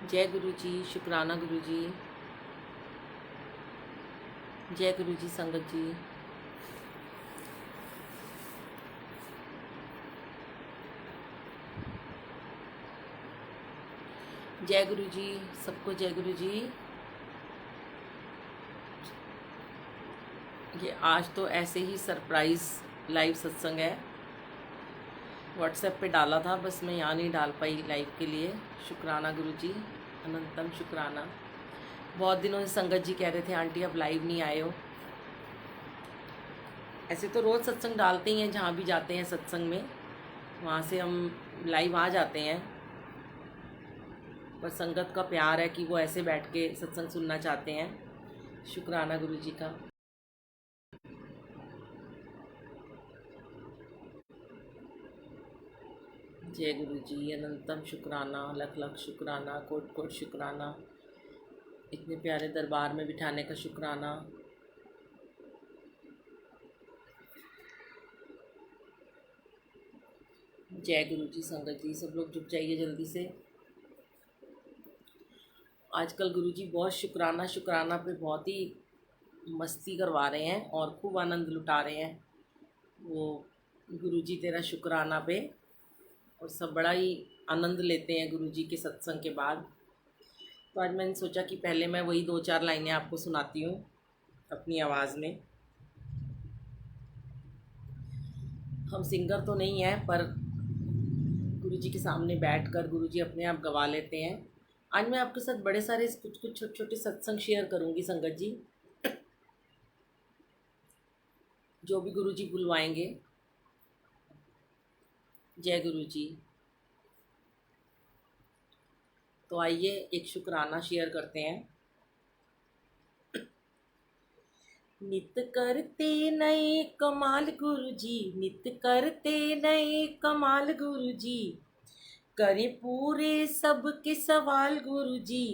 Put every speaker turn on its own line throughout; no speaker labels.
जय गुरु जी, शुक्राना गुरु जी। जय गुरु जी संगत जी। जय गुरु जी, सबको जय गुरु जी। ये आज तो ऐसे ही सरप्राइज़ लाइव सत्संग है। व्हाट्सएप पे डाला था, बस मैं यहाँ नहीं डाल पाई लाइव के लिए। शुक्राना गुरु जी, अनंतम शुक्राना। बहुत दिनों से संगत जी कह रहे थे आंटी अब लाइव नहीं आए हो। ऐसे तो रोज़ सत्संग डालते ही हैं, जहाँ भी जाते हैं सत्संग में वहाँ से हम लाइव आ जाते हैं, पर संगत का प्यार है कि वो ऐसे बैठ के सत्संग सुनना चाहते हैं। शुक्राना गुरु जी का। जय गुरु जी, अनंतम शुक्राना, लख लख शुक्राना, कोट कोट शुक्राना, इतने प्यारे दरबार में बिठाने का शुक्राना। जय गुरु जी संगत जी, सब लोग जुट जाइए जल्दी से। आजकल गुरु जी बहुत शुक्राना शुक्राना पे बहुत ही मस्ती करवा रहे हैं और खूब आनंद लुटा रहे हैं वो गुरु जी तेरा शुक्राना पे, और सब बड़ा ही आनंद लेते हैं गुरु जी के सत्संग के बाद। तो आज मैंने सोचा कि पहले मैं वही दो चार लाइनें आपको सुनाती हूँ अपनी आवाज़ में। हम सिंगर तो नहीं हैं, पर गुरु जी के सामने बैठकर गुरु जी अपने आप गवा लेते हैं। आज मैं आपके साथ बड़े सारे कुछ कुछ छोटे छोटे सत्संग शेयर करूँगी संगत जी, जो भी गुरु जी बुलवाएंगे। जय गुरु जी। तो आइए एक शुक्राना शेयर करते हैं। नित करते नए कमाल गुरु जी, नित करते नए कमाल गुरु जी, करे पूरे सबके सवाल गुरु जी,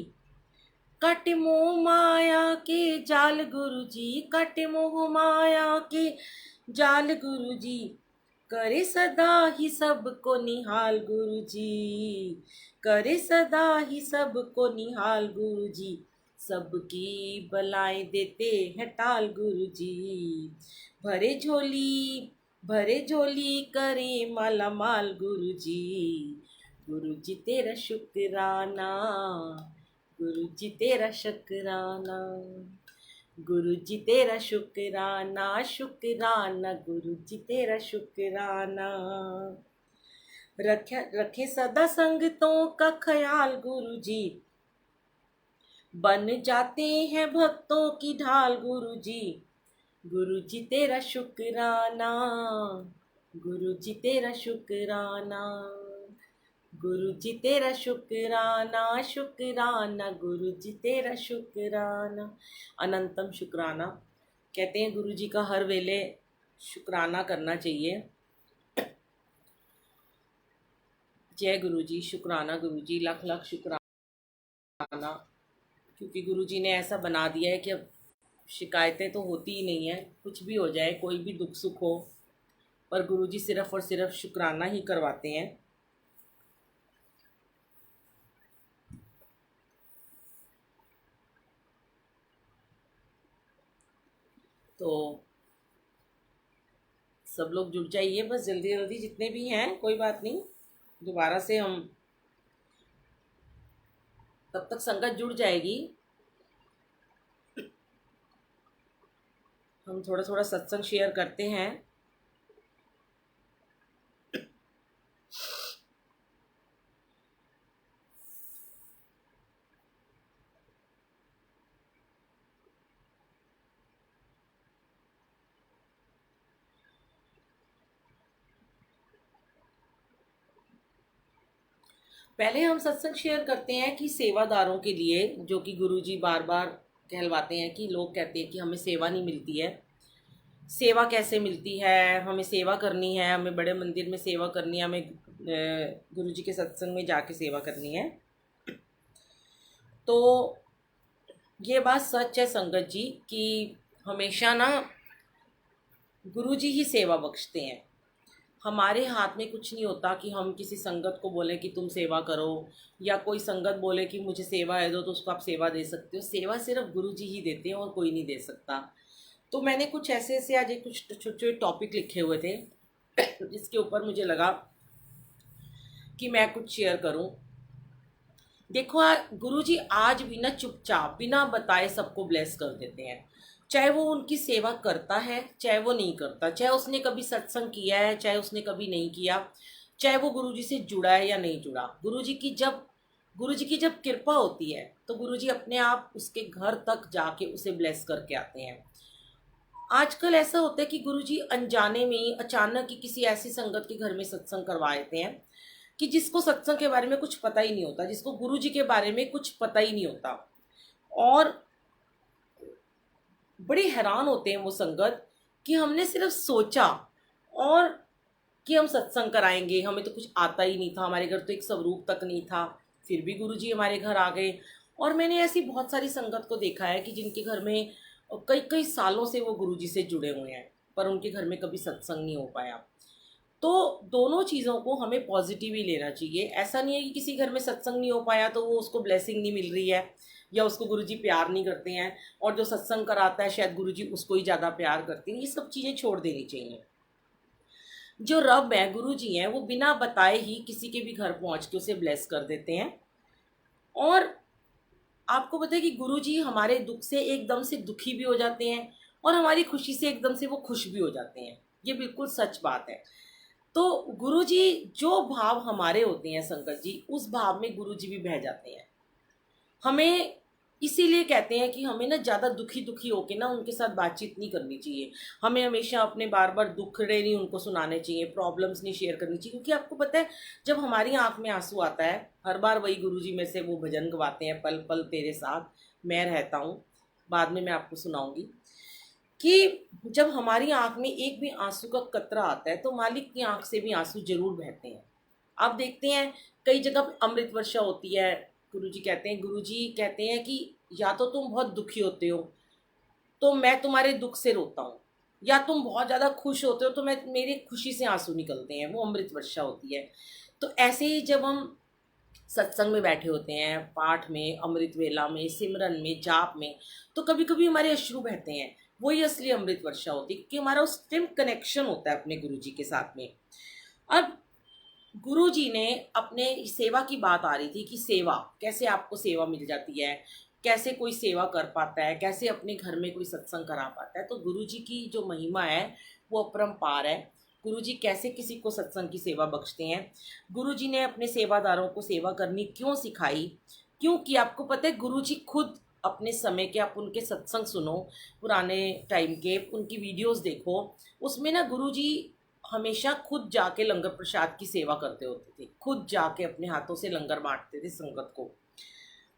कट मोह माया के जाल गुरु जी, कट मोह माया के जाल गुरु जी, करे सदा ही सबको निहाल गुरु जी, करे सदा ही सबको निहाल गुरु जी, सबकी बलाएं देते हैं टाल गुरु जी, भरे झोली भरे झोली करे माला माल गुरु जी, गुरु जी तेरा शुक्राना, गुरु जी तेरा शुक्राना, गुरु जी तेरा शुक्राना, शुक्राना गुरु जी तेरा शुक्राना, रखे सदा संगतों का ख्याल गुरु जी, बन जाते हैं भक्तों की ढाल गुरु जी, गुरु जी तेरा शुक्राना, गुरु जी तेरा शुक्राना, गुरु जी तेरा शुक्राना, शुक्राना गुरु जी तेरा शुक्राना, अनंतम शुक्राना। कहते हैं गुरु जी का हर वेले शुक्राना करना चाहिए। जय गुरु जी, शुक्राना गुरु जी, लख लख शुक्राना, क्योंकि गुरु जी ने ऐसा बना दिया है कि अब शिकायतें तो होती ही नहीं है। कुछ भी हो जाए, कोई भी दुख सुख हो, पर गुरु जी सिर्फ और सिर्फ शुक्राना ही करवाते हैं। तो सब लोग जुट जाइए बस जल्दी जल्दी, जितने भी हैं कोई बात नहीं, दोबारा से हम तब तक संगत जुड़ जाएगी। हम थोड़ा थोड़ा सत्संग शेयर करते हैं। पहले हम सत्संग शेयर करते हैं कि सेवादारों के लिए, जो कि गुरुजी बार बार कहलवाते हैं कि लोग कहते हैं कि हमें सेवा नहीं मिलती है। सेवा कैसे मिलती है? हमें सेवा करनी है, हमें बड़े मंदिर में सेवा करनी है, हमें गुरुजी के सत्संग में जाके सेवा करनी है। तो ये बात सच है संगत जी कि हमेशा ना गुरुजी ही सेवा बख्शते हैं। हमारे हाथ में कुछ नहीं होता कि हम किसी संगत को बोलें कि तुम सेवा करो, या कोई संगत बोले कि मुझे सेवा है दो, तो उसको आप सेवा दे सकते हो। सेवा सिर्फ गुरु जी ही देते हैं और कोई नहीं दे सकता। तो मैंने कुछ ऐसे ऐसे आज एक कुछ छोटे छोटे टॉपिक लिखे हुए थे जिसके ऊपर मुझे लगा कि मैं कुछ शेयर करूं। देखो, गुरु जी आज भी ना चुपचाप बिना बताए सबको ब्लेस कर देते हैं। चाहे वो उनकी सेवा करता है, चाहे वो नहीं करता, चाहे उसने कभी सत्संग किया है, चाहे उसने कभी नहीं किया, चाहे वो गुरु जी से जुड़ा है या नहीं जुड़ा। गुरु जी की जब कृपा होती है तो गुरु जी अपने आप उसके घर तक जाके उसे ब्लेस करके आते हैं। आजकल ऐसा होता है कि गुरुजी अनजाने में ही अचानक ही किसी ऐसी संगत के घर में सत्संग करवा देते हैं कि जिसको सत्संग के बारे में कुछ पता ही नहीं होता, जिसको गुरुजी के बारे में कुछ पता ही नहीं होता। और बड़े हैरान होते हैं वो संगत कि हमने सिर्फ सोचा और कि हम सत्संग कराएंगे, हमें तो कुछ आता ही नहीं था, हमारे घर तो एक स्वरूप तक नहीं था, फिर भी गुरुजी हमारे घर आ गए। और मैंने ऐसी बहुत सारी संगत को देखा है कि जिनके घर में कई कई सालों से वो गुरुजी से जुड़े हुए हैं, पर उनके घर में कभी सत्संग नहीं हो पाया। तो दोनों चीज़ों को हमें पॉजिटिव ही लेना चाहिए। ऐसा नहीं है कि किसी घर में सत्संग नहीं हो पाया तो वो उसको ब्लेसिंग नहीं मिल रही है, या उसको गुरुजी प्यार नहीं करते हैं, और जो सत्संग कराता है शायद गुरुजी उसको ही ज़्यादा प्यार करते हैं। ये सब चीज़ें छोड़ देनी चाहिए। जो रब है, गुरु जी हैं, वो बिना बताए ही किसी के भी घर पहुंच के उसे ब्लेस कर देते हैं। और आपको पता है कि गुरु जी हमारे दुख से एकदम से दुखी भी हो जाते हैं और हमारी खुशी से एकदम से वो खुश भी हो जाते हैं। ये बिल्कुल सच बात है। तो गुरु जी जो भाव हमारे होते हैं संगत जी, उस भाव में गुरु जी भी बह जाते हैं। हमें इसीलिए कहते हैं कि हमें ना ज़्यादा दुखी दुखी होके ना उनके साथ बातचीत नहीं करनी चाहिए। हमें हमेशा अपने बार बार दुखड़े नहीं उनको सुनाने चाहिए, प्रॉब्लम्स नहीं शेयर करनी चाहिए। क्योंकि आपको पता है, जब हमारी आंख में आंसू आता है, हर बार वही गुरुजी में से वो भजन गवाते हैं, पल पल तेरे साथ मैं रहता हूँ, बाद में मैं आपको सुनाऊंगी, कि जब हमारी आंख में एक भी आंसू का कतरा आता है तो मालिक की आंख से भी आंसू जरूर बहते हैं। आप देखते हैं कई जगह पे अमृत वर्षा होती है। गुरुजी कहते हैं कि या तो तुम बहुत दुखी होते हो तो मैं तुम्हारे दुख से रोता हूँ, या तुम बहुत ज़्यादा खुश होते हो तो मैं मेरी खुशी से आंसू निकलते हैं। वो अमृत वर्षा होती है। तो ऐसे ही जब हम सत्संग में बैठे होते हैं, पाठ में, अमृत वेला में, सिमरन में, जाप में, तो कभी कभी हमारे अश्रु बहते हैं। वही असली अमृत वर्षा होती है, क्योंकि हमारा उस टाइम कनेक्शन होता है अपने गुरु जी के साथ में। अब गुरु जी ने अपने सेवा की बात आ रही थी कि सेवा कैसे आपको सेवा मिल जाती है, कैसे कोई सेवा कर पाता है, कैसे अपने घर में कोई सत्संग करा पाता है। तो गुरु जी की जो महिमा है वो अपरंपार है। गुरु जी कैसे किसी को सत्संग की सेवा बख्शते हैं। गुरु जी ने अपने सेवादारों को सेवा करनी क्यों सिखाई, क्योंकि आपको पता है गुरु जी खुद अपने समय के, आप उनके सत्संग सुनो पुराने टाइम के, उनकी वीडियोस देखो, उसमें ना गुरु जी हमेशा खुद जाके लंगर प्रसाद की सेवा करते होते थे, खुद जाके अपने हाथों से लंगर बांटते थे संगत को।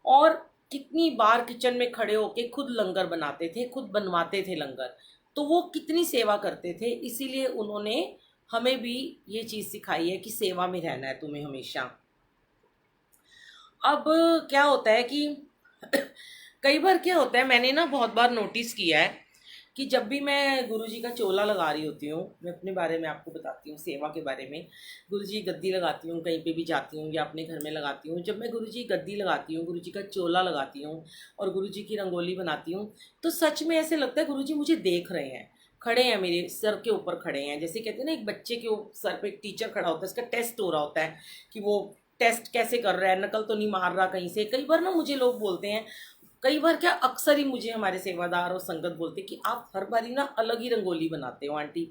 और कितनी बार किचन में खड़े होके खुद लंगर बनाते थे, खुद बनवाते थे लंगर। तो वो कितनी सेवा करते थे, इसीलिए उन्होंने हमें भी ये चीज़ सिखाई है कि सेवा में रहना है तुम्हें हमेशा। अब क्या होता है कि कई बार क्या होता है, मैंने ना बहुत बार नोटिस किया है कि जब भी मैं गुरुजी का चोला लगा रही होती हूँ, मैं अपने बारे में आपको बताती हूँ, सेवा के बारे में। गुरुजी की गद्दी लगाती हूँ, कहीं पे भी जाती हूँ या अपने घर में लगाती हूँ, जब मैं गुरुजी की गद्दी लगाती हूँ, गुरुजी का चोला लगाती हूँ और गुरुजी की रंगोली बनाती हूँ, तो सच में ऐसे लगता है गुरुजी मुझे देख रहे हैं, खड़े हैं, मेरे सर के ऊपर खड़े हैं। जैसे कहते हैं ना, एक बच्चे के सर पे एक टीचर खड़ा होता है, इसका टेस्ट हो रहा होता है कि वो टेस्ट कैसे कर रहा है, नकल तो नहीं मार रहा कहीं से। कई बार ना मुझे लोग बोलते हैं, कई बार क्या अक्सर ही मुझे हमारे सेवादार और संगत बोलते कि आप हर बारी ना अलग ही रंगोली बनाते हो आंटी,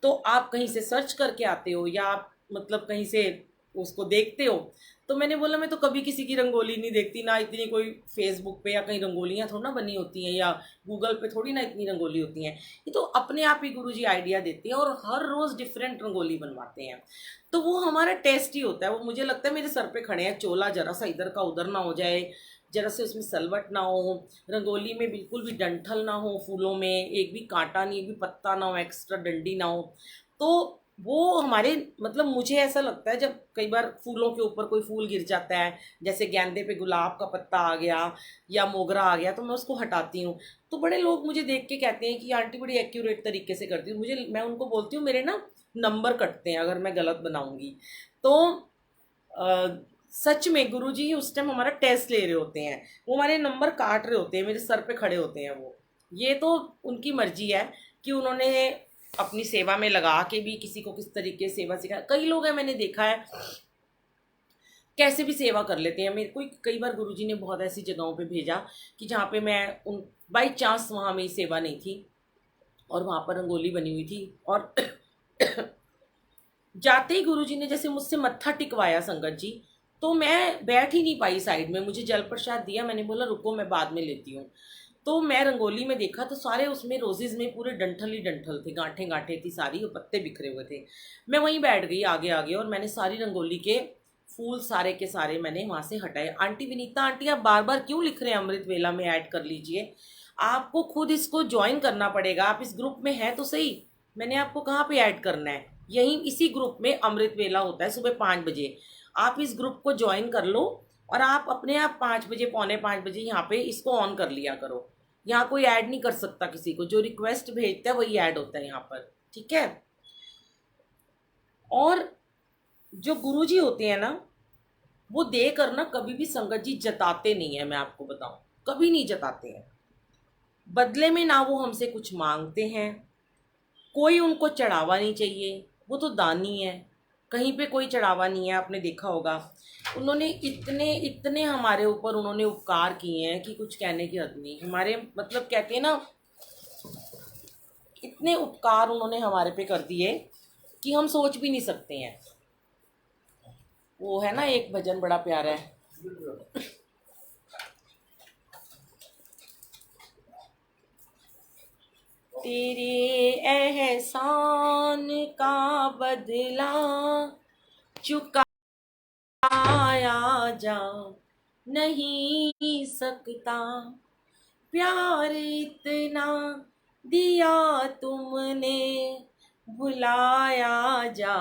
तो आप कहीं से सर्च करके आते हो या आप मतलब कहीं से उसको देखते हो। तो मैंने बोला मैं तो कभी किसी की रंगोली नहीं देखती, ना इतनी कोई फेसबुक पे या कहीं रंगोलियाँ थोड़ा ना बनी होती हैं, या गूगल पे थोड़ी ना इतनी रंगोली होती हैं। ये तो अपने आप ही गुरुजी आइडिया देते हैं और हर रोज़ डिफरेंट रंगोली बनवाते हैं। तो वो हमारा टेस्ट ही होता है। वो मुझे लगता है मेरे सर पे खड़े हैं, चोला जरा सा इधर का उधर ना हो जाए, जरा से उसमें सलवट ना हो, रंगोली में बिल्कुल भी डंठल ना हो, फूलों में एक भी कांटा नहीं, एक भी पत्ता ना हो, एक्स्ट्रा डंडी ना हो। तो वो हमारे मतलब मुझे ऐसा लगता है जब कई बार फूलों के ऊपर कोई फूल गिर जाता है, जैसे गेंदे पे गुलाब का पत्ता आ गया या मोगरा आ गया, तो मैं उसको हटाती हूँ। तो बड़े लोग मुझे देख के कहते हैं कि आंटी बड़ी एक्यूरेट तरीके से करती हूँ। मैं उनको बोलती हूँ मेरे ना नंबर कटते हैं अगर मैं गलत बनाऊंगी तो। सच में गुरुजी उस टाइम हमारा टेस्ट ले रहे होते हैं, वो हमारे नंबर काट रहे होते हैं, मेरे सर पे खड़े होते हैं वो। ये तो उनकी मर्जी है कि उन्होंने अपनी सेवा में लगा के भी किसी को किस तरीके से सेवा सिखा। कई लोग हैं मैंने देखा है कैसे भी सेवा कर लेते हैं। मेरे को कई बार गुरुजी ने बहुत ऐसी जगहों पे भेजा कि जहाँ पे मैं उन बाई चांस वहाँ मेरी सेवा नहीं थी और वहाँ पर रंगोली बनी हुई थी, और जाते ही गुरुजी ने जैसे मुझसे मत्था टिकवाया संगत जी, तो मैं बैठ ही नहीं पाई साइड में। मुझे जल प्रसाद दिया, मैंने बोला रुको मैं बाद में लेती हूँ। तो मैं रंगोली में देखा तो सारे उसमें रोजेज में पूरे डंठल ही डंठल थे, गांठें गांठें थी सारी और पत्ते बिखरे हुए थे। मैं वहीं बैठ गई आगे आगे और मैंने सारी रंगोली के फूल सारे के सारे मैंने वहाँ से हटाए। आंटी विनीता आंटी आप बार बार क्यों लिख रहे हैं अमृत वेला में ऐड कर लीजिए, आपको खुद इसको ज्वाइन करना पड़ेगा, आप इस ग्रुप में हैं तो सही। मैंने आपको कहाँ पे ऐड करना है, यहीं इसी ग्रुप में अमृत वेला होता है सुबह 5 बजे। आप इस ग्रुप को ज्वाइन कर लो और आप अपने आप 5 बजे पौने 5 बजे यहाँ पे इसको ऑन कर लिया करो। यहाँ कोई ऐड नहीं कर सकता किसी को, जो रिक्वेस्ट भेजता है वही ऐड होता है यहाँ पर, ठीक है। और जो गुरुजी होते हैं ना वो देकर ना कभी भी संगत जी जताते नहीं है, मैं आपको बताऊं कभी नहीं जताते हैं। बदले में ना वो हमसे कुछ मांगते हैं, कोई उनको चढ़ावा नहीं चाहिए, वो तो दानी है, कहीं पे कोई चढ़ावा नहीं है। आपने देखा होगा उन्होंने इतने इतने हमारे ऊपर उन्होंने उपकार किए हैं कि कुछ कहने की हद नहीं। हमारे मतलब कहते हैं ना इतने उपकार उन्होंने हमारे पे कर दिए कि हम सोच भी नहीं सकते हैं। वो है ना एक भजन बड़ा प्यारा है, तेरे एहसान का बदला चुकाया जा नहीं सकता, प्यार इतना दिया तुमने भुलाया जा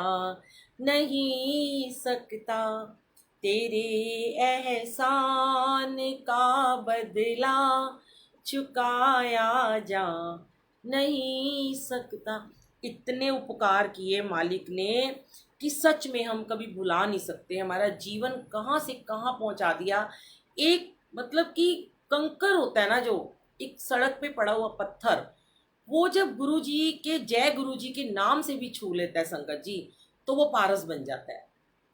नहीं सकता, तेरे एहसान का बदला चुकाया जा नहीं सकता। इतने उपकार किए मालिक ने कि सच में हम कभी भुला नहीं सकते। हमारा जीवन कहाँ से कहाँ पहुँचा दिया। एक मतलब कि कंकर होता है ना जो एक सड़क पे पड़ा हुआ पत्थर, वो जब गुरुजी के जय गुरुजी के नाम से भी छू लेता है संगत जी तो वो पारस बन जाता है।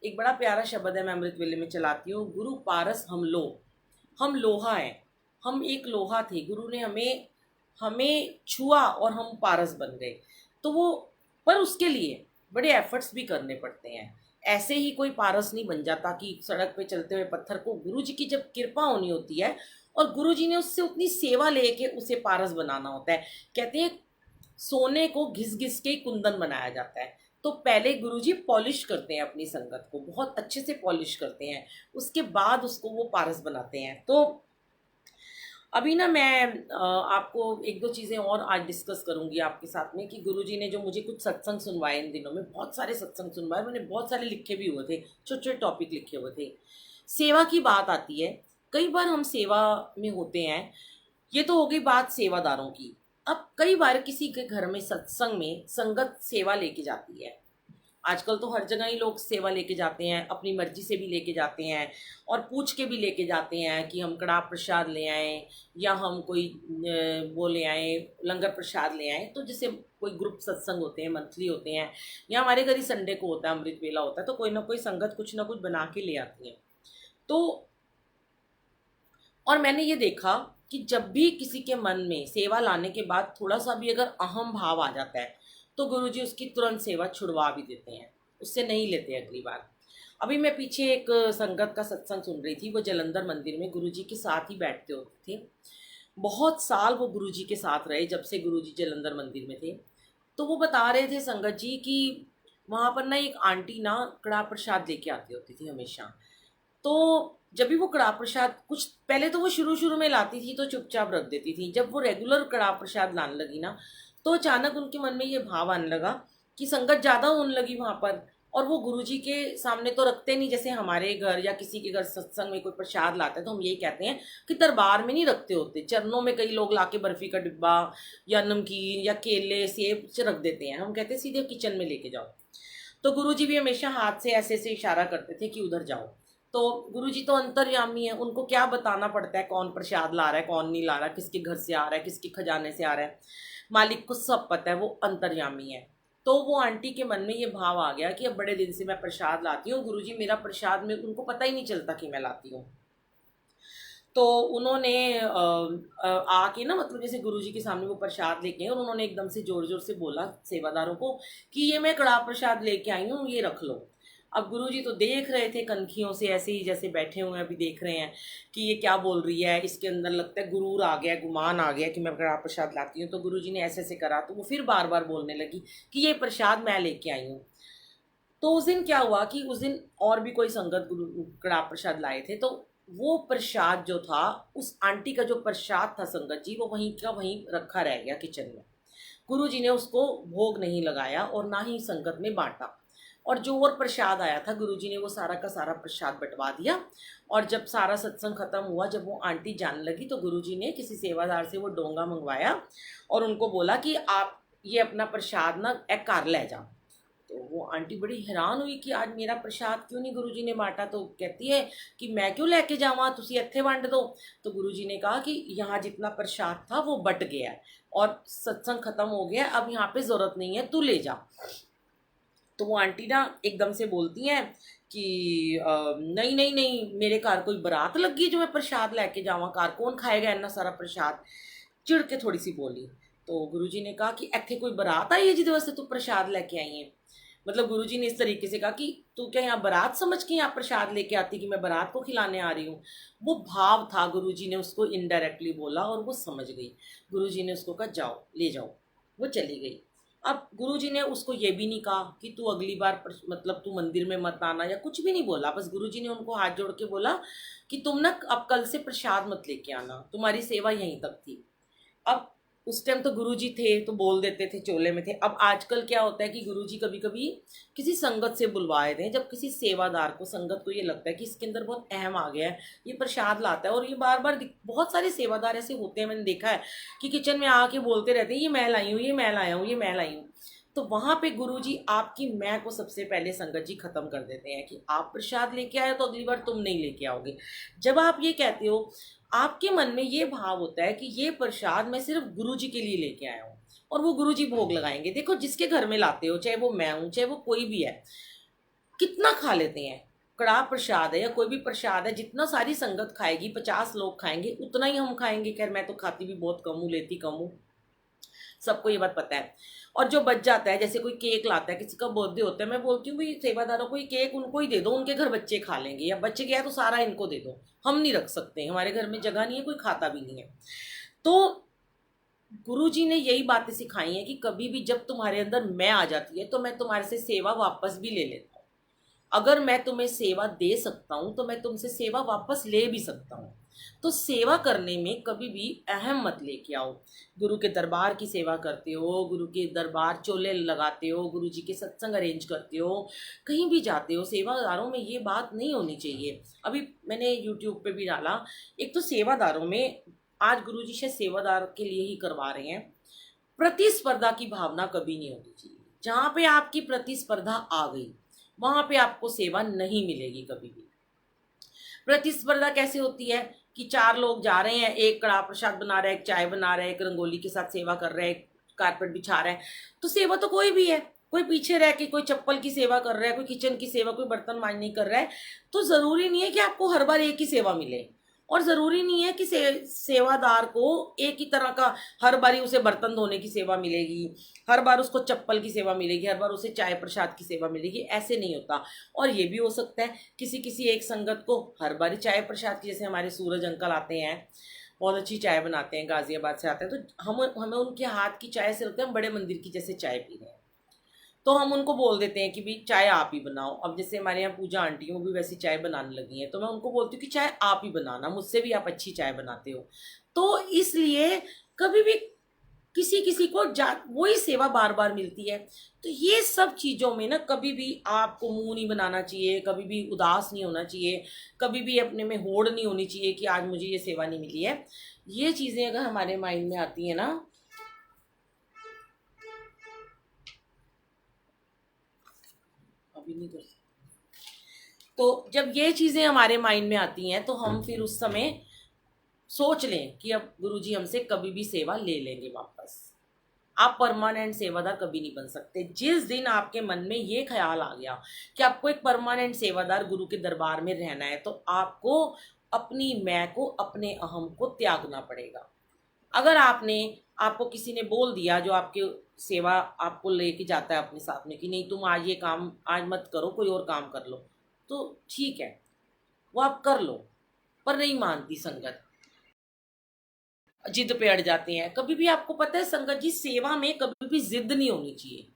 एक बड़ा प्यारा शब्द है मैं अमृत वेले में चलाती हूँ, गुरु पारस हम लो। हम लोहा हैं, हम एक लोहा थे, गुरु ने हमें हमें छुआ और हम पारस बन गए। तो वो पर उसके लिए बड़े एफर्ट्स भी करने पड़ते हैं। ऐसे ही कोई पारस नहीं बन जाता कि सड़क पे चलते हुए पत्थर को गुरु जी की जब कृपा होनी होती है और गुरु जी ने उससे उतनी सेवा लेके उसे पारस बनाना होता है। कहते हैं सोने को घिस घिस के कुंदन बनाया जाता है। तो पहले गुरुजी पॉलिश करते हैं अपनी संगत को, बहुत अच्छे से पॉलिश करते हैं, उसके बाद उसको वो पारस बनाते हैं। तो अभी ना मैं आपको एक दो चीज़ें और आज डिस्कस करूंगी आपके साथ में कि गुरुजी ने जो मुझे कुछ सत्संग सुनवाए इन दिनों में, बहुत सारे सत्संग सुनवाए मैंने, बहुत सारे लिखे भी हुए थे, छोटे छोटे टॉपिक लिखे हुए थे। सेवा की बात आती है, कई बार हम सेवा में होते हैं, ये तो हो गई बात सेवादारों की। अब कई बार किसी के घर में सत्संग में संगत सेवा लेके जाती है। आजकल तो हर जगह ही लोग सेवा लेके जाते हैं, अपनी मर्जी से भी लेके जाते हैं और पूछ के भी लेके जाते हैं कि हम कड़ा प्रसाद ले आएँ या हम कोई वो ले आएँ, लंगर प्रसाद ले आएँ। तो जैसे कोई ग्रुप सत्संग होते हैं, मंथली होते हैं, या हमारे घर ही संडे को होता है अमृत वेला होता है, तो कोई ना कोई संगत कुछ ना कुछ बना के ले आती है। तो और मैंने ये देखा कि जब भी किसी के मन में सेवा लाने के बाद थोड़ा सा भी अगर अहम भाव आ जाता है तो गुरुजी उसकी तुरंत सेवा छुड़वा भी देते हैं, उससे नहीं लेते अगली बार। अभी मैं पीछे एक संगत का सत्संग सुन रही थी, वो जलंधर मंदिर में गुरुजी के साथ ही बैठते होते थे। बहुत साल वो गुरुजी के साथ रहे, जब से गुरुजी जलंधर मंदिर में थे। तो वो बता रहे थे संगत जी कि वहाँ पर ना एक आंटी ना कड़ा प्रसाद लेके आती होती थी हमेशा। तो जब भी वो कड़ा प्रसाद, कुछ पहले तो वो शुरू शुरू में लाती थी तो चुपचाप रख देती थी, जब वो रेगुलर कड़ा प्रसाद लाने लगी ना तो अचानक उनके मन में ये भाव आने लगा कि संगत ज़्यादा होने लगी वहाँ पर, और वो गुरुजी के सामने तो रखते नहीं, जैसे हमारे घर या किसी के घर सत्संग में कोई प्रसाद लाते हैं तो हम यही कहते हैं कि दरबार में नहीं रखते होते, चरणों में कई लोग लाके बर्फी का डिब्बा या नमकीन या केले सेब रख देते हैं, हम कहते हैं सीधे किचन में लेके जाओ। तो गुरुजी भी हमेशा हाथ से ऐसे ऐसे इशारा करते थे कि उधर जाओ। तो गुरुजी तो अंतर्यामी है, उनको क्या बताना पड़ता है कौन प्रसाद ला रहा है कौन नहीं ला रहा, किसके घर से आ रहा है किसके खजाने से आ रहा है, मालिक को सब पता है, वो अंतर्यामी है। तो वो आंटी के मन में ये भाव आ गया कि अब बड़े दिन से मैं प्रसाद लाती हूँ, गुरुजी मेरा प्रसाद में उनको पता ही नहीं चलता कि मैं लाती हूँ। तो उन्होंने आके ना, मतलब जैसे गुरुजी के सामने वो प्रसाद लेके आए और उन्होंने एकदम से जोर जोर से बोला सेवादारों को कि ये मैं कड़ाह प्रसाद लेके आई हूँ, ये रख लो। अब गुरुजी तो देख रहे थे कनखियों से, ऐसे ही जैसे बैठे हुए हैं अभी देख रहे हैं कि ये क्या बोल रही है, इसके अंदर लगता है गुरूर आ गया, गुमान आ गया कि मैं कड़ाह प्रसाद लाती हूँ। तो गुरुजी ने ऐसे ऐसे करा तो वो फिर बार बार बोलने लगी कि ये प्रसाद मैं लेके आई हूँ। तो उस दिन क्या हुआ कि उस दिन और भी कोई संगत गुरु कड़ाह प्रसाद लाए थे, तो वो प्रसाद जो था, उस आंटी का जो प्रसाद था संगत जी, वो वहीं का वहीं रखा रह गया किचन में। गुरु जी ने उसको भोग नहीं लगाया और ना ही संगत में बांटा, और जो और प्रसाद आया था गुरु जी ने वो सारा का सारा प्रसाद बंटवा दिया। और जब सारा सत्संग खत्म हुआ, जब वो आंटी जाने लगी तो गुरु जी ने किसी सेवादार से वो डोंगा मंगवाया और उनको बोला कि आप ये अपना प्रसाद ना एक कार ले जाओ। तो वो आंटी बड़ी हैरान हुई कि आज मेरा प्रसाद क्यों नहीं गुरुजी ने बांटा। तो कहती है कि मैं क्यों लेके जावा, तुसी इत्थे वंड दो। तो गुरुजी ने कहा कि यहाँ जितना प्रसाद था वो बट गया है और सत्संग खत्म हो गया, अब यहाँ पे जरूरत नहीं है, तू ले जा। तो वो आंटी ना एकदम से बोलती हैं कि नहीं नहीं नहीं, मेरे घर कोई बारात लगी जो मैं प्रसाद लेके जावा, घर कौन खाएगा इतना सारा प्रसाद। चिड़ के थोड़ी सी बोली। तो गुरुजी ने कहा कि इत्थे कोई बारात आई है जिहदे वास्ते तू प्रसाद लेके आई है। मतलब गुरुजी ने इस तरीके से कहा कि तू क्या यहाँ बारात समझ के यहाँ प्रसाद लेके आती कि मैं बारात को खिलाने आ रही हूँ। वो भाव था, गुरुजी ने उसको इनडायरेक्टली बोला और वो समझ गई। गुरुजी ने उसको कहा जाओ ले जाओ, वो चली गई। अब गुरुजी ने उसको ये भी नहीं कहा कि तू अगली बार मतलब तू मंदिर में मत आना या कुछ भी नहीं बोला, बस गुरुजी ने उनको हाथ जोड़ के बोला कि तुम ना अब कल से प्रसाद मत लेके आना, तुम्हारी सेवा यहीं तक थी। अब उस टाइम तो गुरुजी थे तो बोल देते थे, चोले में थे। अब आजकल क्या होता है कि गुरुजी कभी कभी किसी संगत से बुलवाए थे, जब किसी सेवादार को संगत को ये लगता है कि इसके अंदर बहुत अहम आ गया है, ये प्रसाद लाता है, और ये बार बार बहुत सारे सेवादार ऐसे होते हैं, मैंने देखा है कि किचन में आके बोलते रहते हैं ये मैं लाई हूँ, ये मैं लाया हूँ, ये मैं लाई हूँ। तो वहां पे गुरुजी आपकी मैं को सबसे पहले संगत जी खत्म कर देते हैं कि आप प्रसाद लेके आए तो अगली बार तुम नहीं लेके आओगे। जब आप ये कहते हो, आपके मन में ये भाव होता है कि ये प्रसाद मैं सिर्फ गुरुजी के लिए लेके आया हूँ और वो गुरुजी भोग लगाएंगे। देखो जिसके घर में लाते हो, चाहे वो मैं हूँ चाहे वो कोई भी है, कितना खा लेते हैं। कड़ाह प्रसाद है या कोई भी प्रसाद है, जितना सारी संगत खाएगी, 50 लोग खाएंगे उतना ही हम खाएंगे। खैर मैं तो खाती भी बहुत कम हूँ, लेती कम हूँ, सबको ये बात पता है। और जो बच जाता है, जैसे कोई केक लाता है, किसी का बर्थडे होता है, मैं बोलती हूँ भाई सेवादारों को ये केक उनको ही दे दो, उनके घर बच्चे खा लेंगे, या बच गया तो सारा इनको दे दो, हम नहीं रख सकते, हमारे घर में जगह नहीं है, कोई खाता भी नहीं है। तो गुरुजी ने यही बातें सिखाई हैं कि कभी भी जब तुम्हारे अंदर मैं आ जाती है तो मैं तुम्हारे से सेवा वापस भी ले लेता हूँ। अगर मैं तुम्हें सेवा दे सकता हूँ तो मैं तुमसे सेवा वापस ले भी सकता हूँ। तो सेवा करने में कभी भी अहम मत लेके आओ। गुरु के दरबार की सेवा करते हो, गुरु के दरबार चोले लगाते हो, गुरु जी के सत्संग अरेंज करते हो, कहीं भी जाते हो, सेवादारों में ये बात नहीं होनी चाहिए। अभी मैंने यूट्यूब पे भी डाला, एक तो सेवादारों में आज गुरु जी शायद सेवादार के लिए ही करवा रहे हैं, प्रतिस्पर्धा की भावना कभी नहीं होनी चाहिए। जहाँ पे आपकी प्रतिस्पर्धा आ गई वहां पे आपको सेवा नहीं मिलेगी कभी भी। प्रतिस्पर्धा कैसे होती है कि 4 लोग जा रहे हैं, एक कड़ाह प्रसाद बना रहा है, एक चाय बना रहा है, एक रंगोली के साथ सेवा कर रहा है, एक कारपेट बिछा रहा है, तो सेवा तो कोई भी है। कोई पीछे रह के कोई चप्पल की सेवा कर रहा है, कोई किचन की सेवा, कोई बर्तन मांजने कर रहा है। तो जरूरी नहीं है कि आपको हर बार एक ही सेवा मिले, और ज़रूरी नहीं है कि सेवादार को एक ही तरह का हर बारी उसे बर्तन धोने की सेवा मिलेगी, हर बार उसको चप्पल की सेवा मिलेगी, हर बार उसे चाय प्रसाद की सेवा मिलेगी, ऐसे नहीं होता। और ये भी हो सकता है किसी किसी एक संगत को हर बारी चाय प्रसाद की, जैसे हमारे सूरज अंकल आते हैं, बहुत अच्छी चाय बनाते हैं, गाजियाबाद से आते हैं, तो हमें उनके हाथ की चाय से लगता है हम बड़े मंदिर की जैसे चाय पी रहे हैं। तो हम उनको बोल देते हैं कि भाई चाय आप ही बनाओ। अब जैसे हमारे यहाँ पूजा आंटी वो भी वैसी चाय बनाने लगी हैं, तो मैं उनको बोलती हूँ कि चाय आप ही बनाना, मुझसे भी आप अच्छी चाय बनाते हो। तो इसलिए कभी भी किसी किसी को वही सेवा बार बार मिलती है। तो ये सब चीज़ों में ना कभी भी आपको मुंह नहीं बनाना चाहिए, कभी भी उदास नहीं होना चाहिए, कभी भी अपने में होड़ नहीं होनी चाहिए कि आज मुझे ये सेवा नहीं मिली है। ये चीज़ें अगर हमारे माइंड में आती है ना, अभी नहीं कर सकते, तो जब ये चीज़ें हमारे माइंड में आती हैं तो हम फिर उस समय सोच लें कि अब गुरुजी हमसे कभी भी सेवा ले लेंगे वापस। आप परमानेंट सेवादार कभी नहीं बन सकते। जिस दिन आपके मन में ये ख्याल आ गया कि आपको एक परमानेंट सेवादार गुरु के दरबार में रहना है, तो आपको अपनी मैं को, अपने अहम को त्यागना पड़ेगा। अगर आपको किसी ने बोल दिया, जो आपके सेवा आपको लेके जाता है अपने साथ में, कि नहीं तुम आज ये काम आज मत करो, कोई और काम कर लो, तो ठीक है, वो आप कर लो। पर नहीं मानती संगत, जिद पे अड़ जाते हैं। कभी भी आपको पता है संगत जी, सेवा में कभी भी जिद नहीं होनी चाहिए।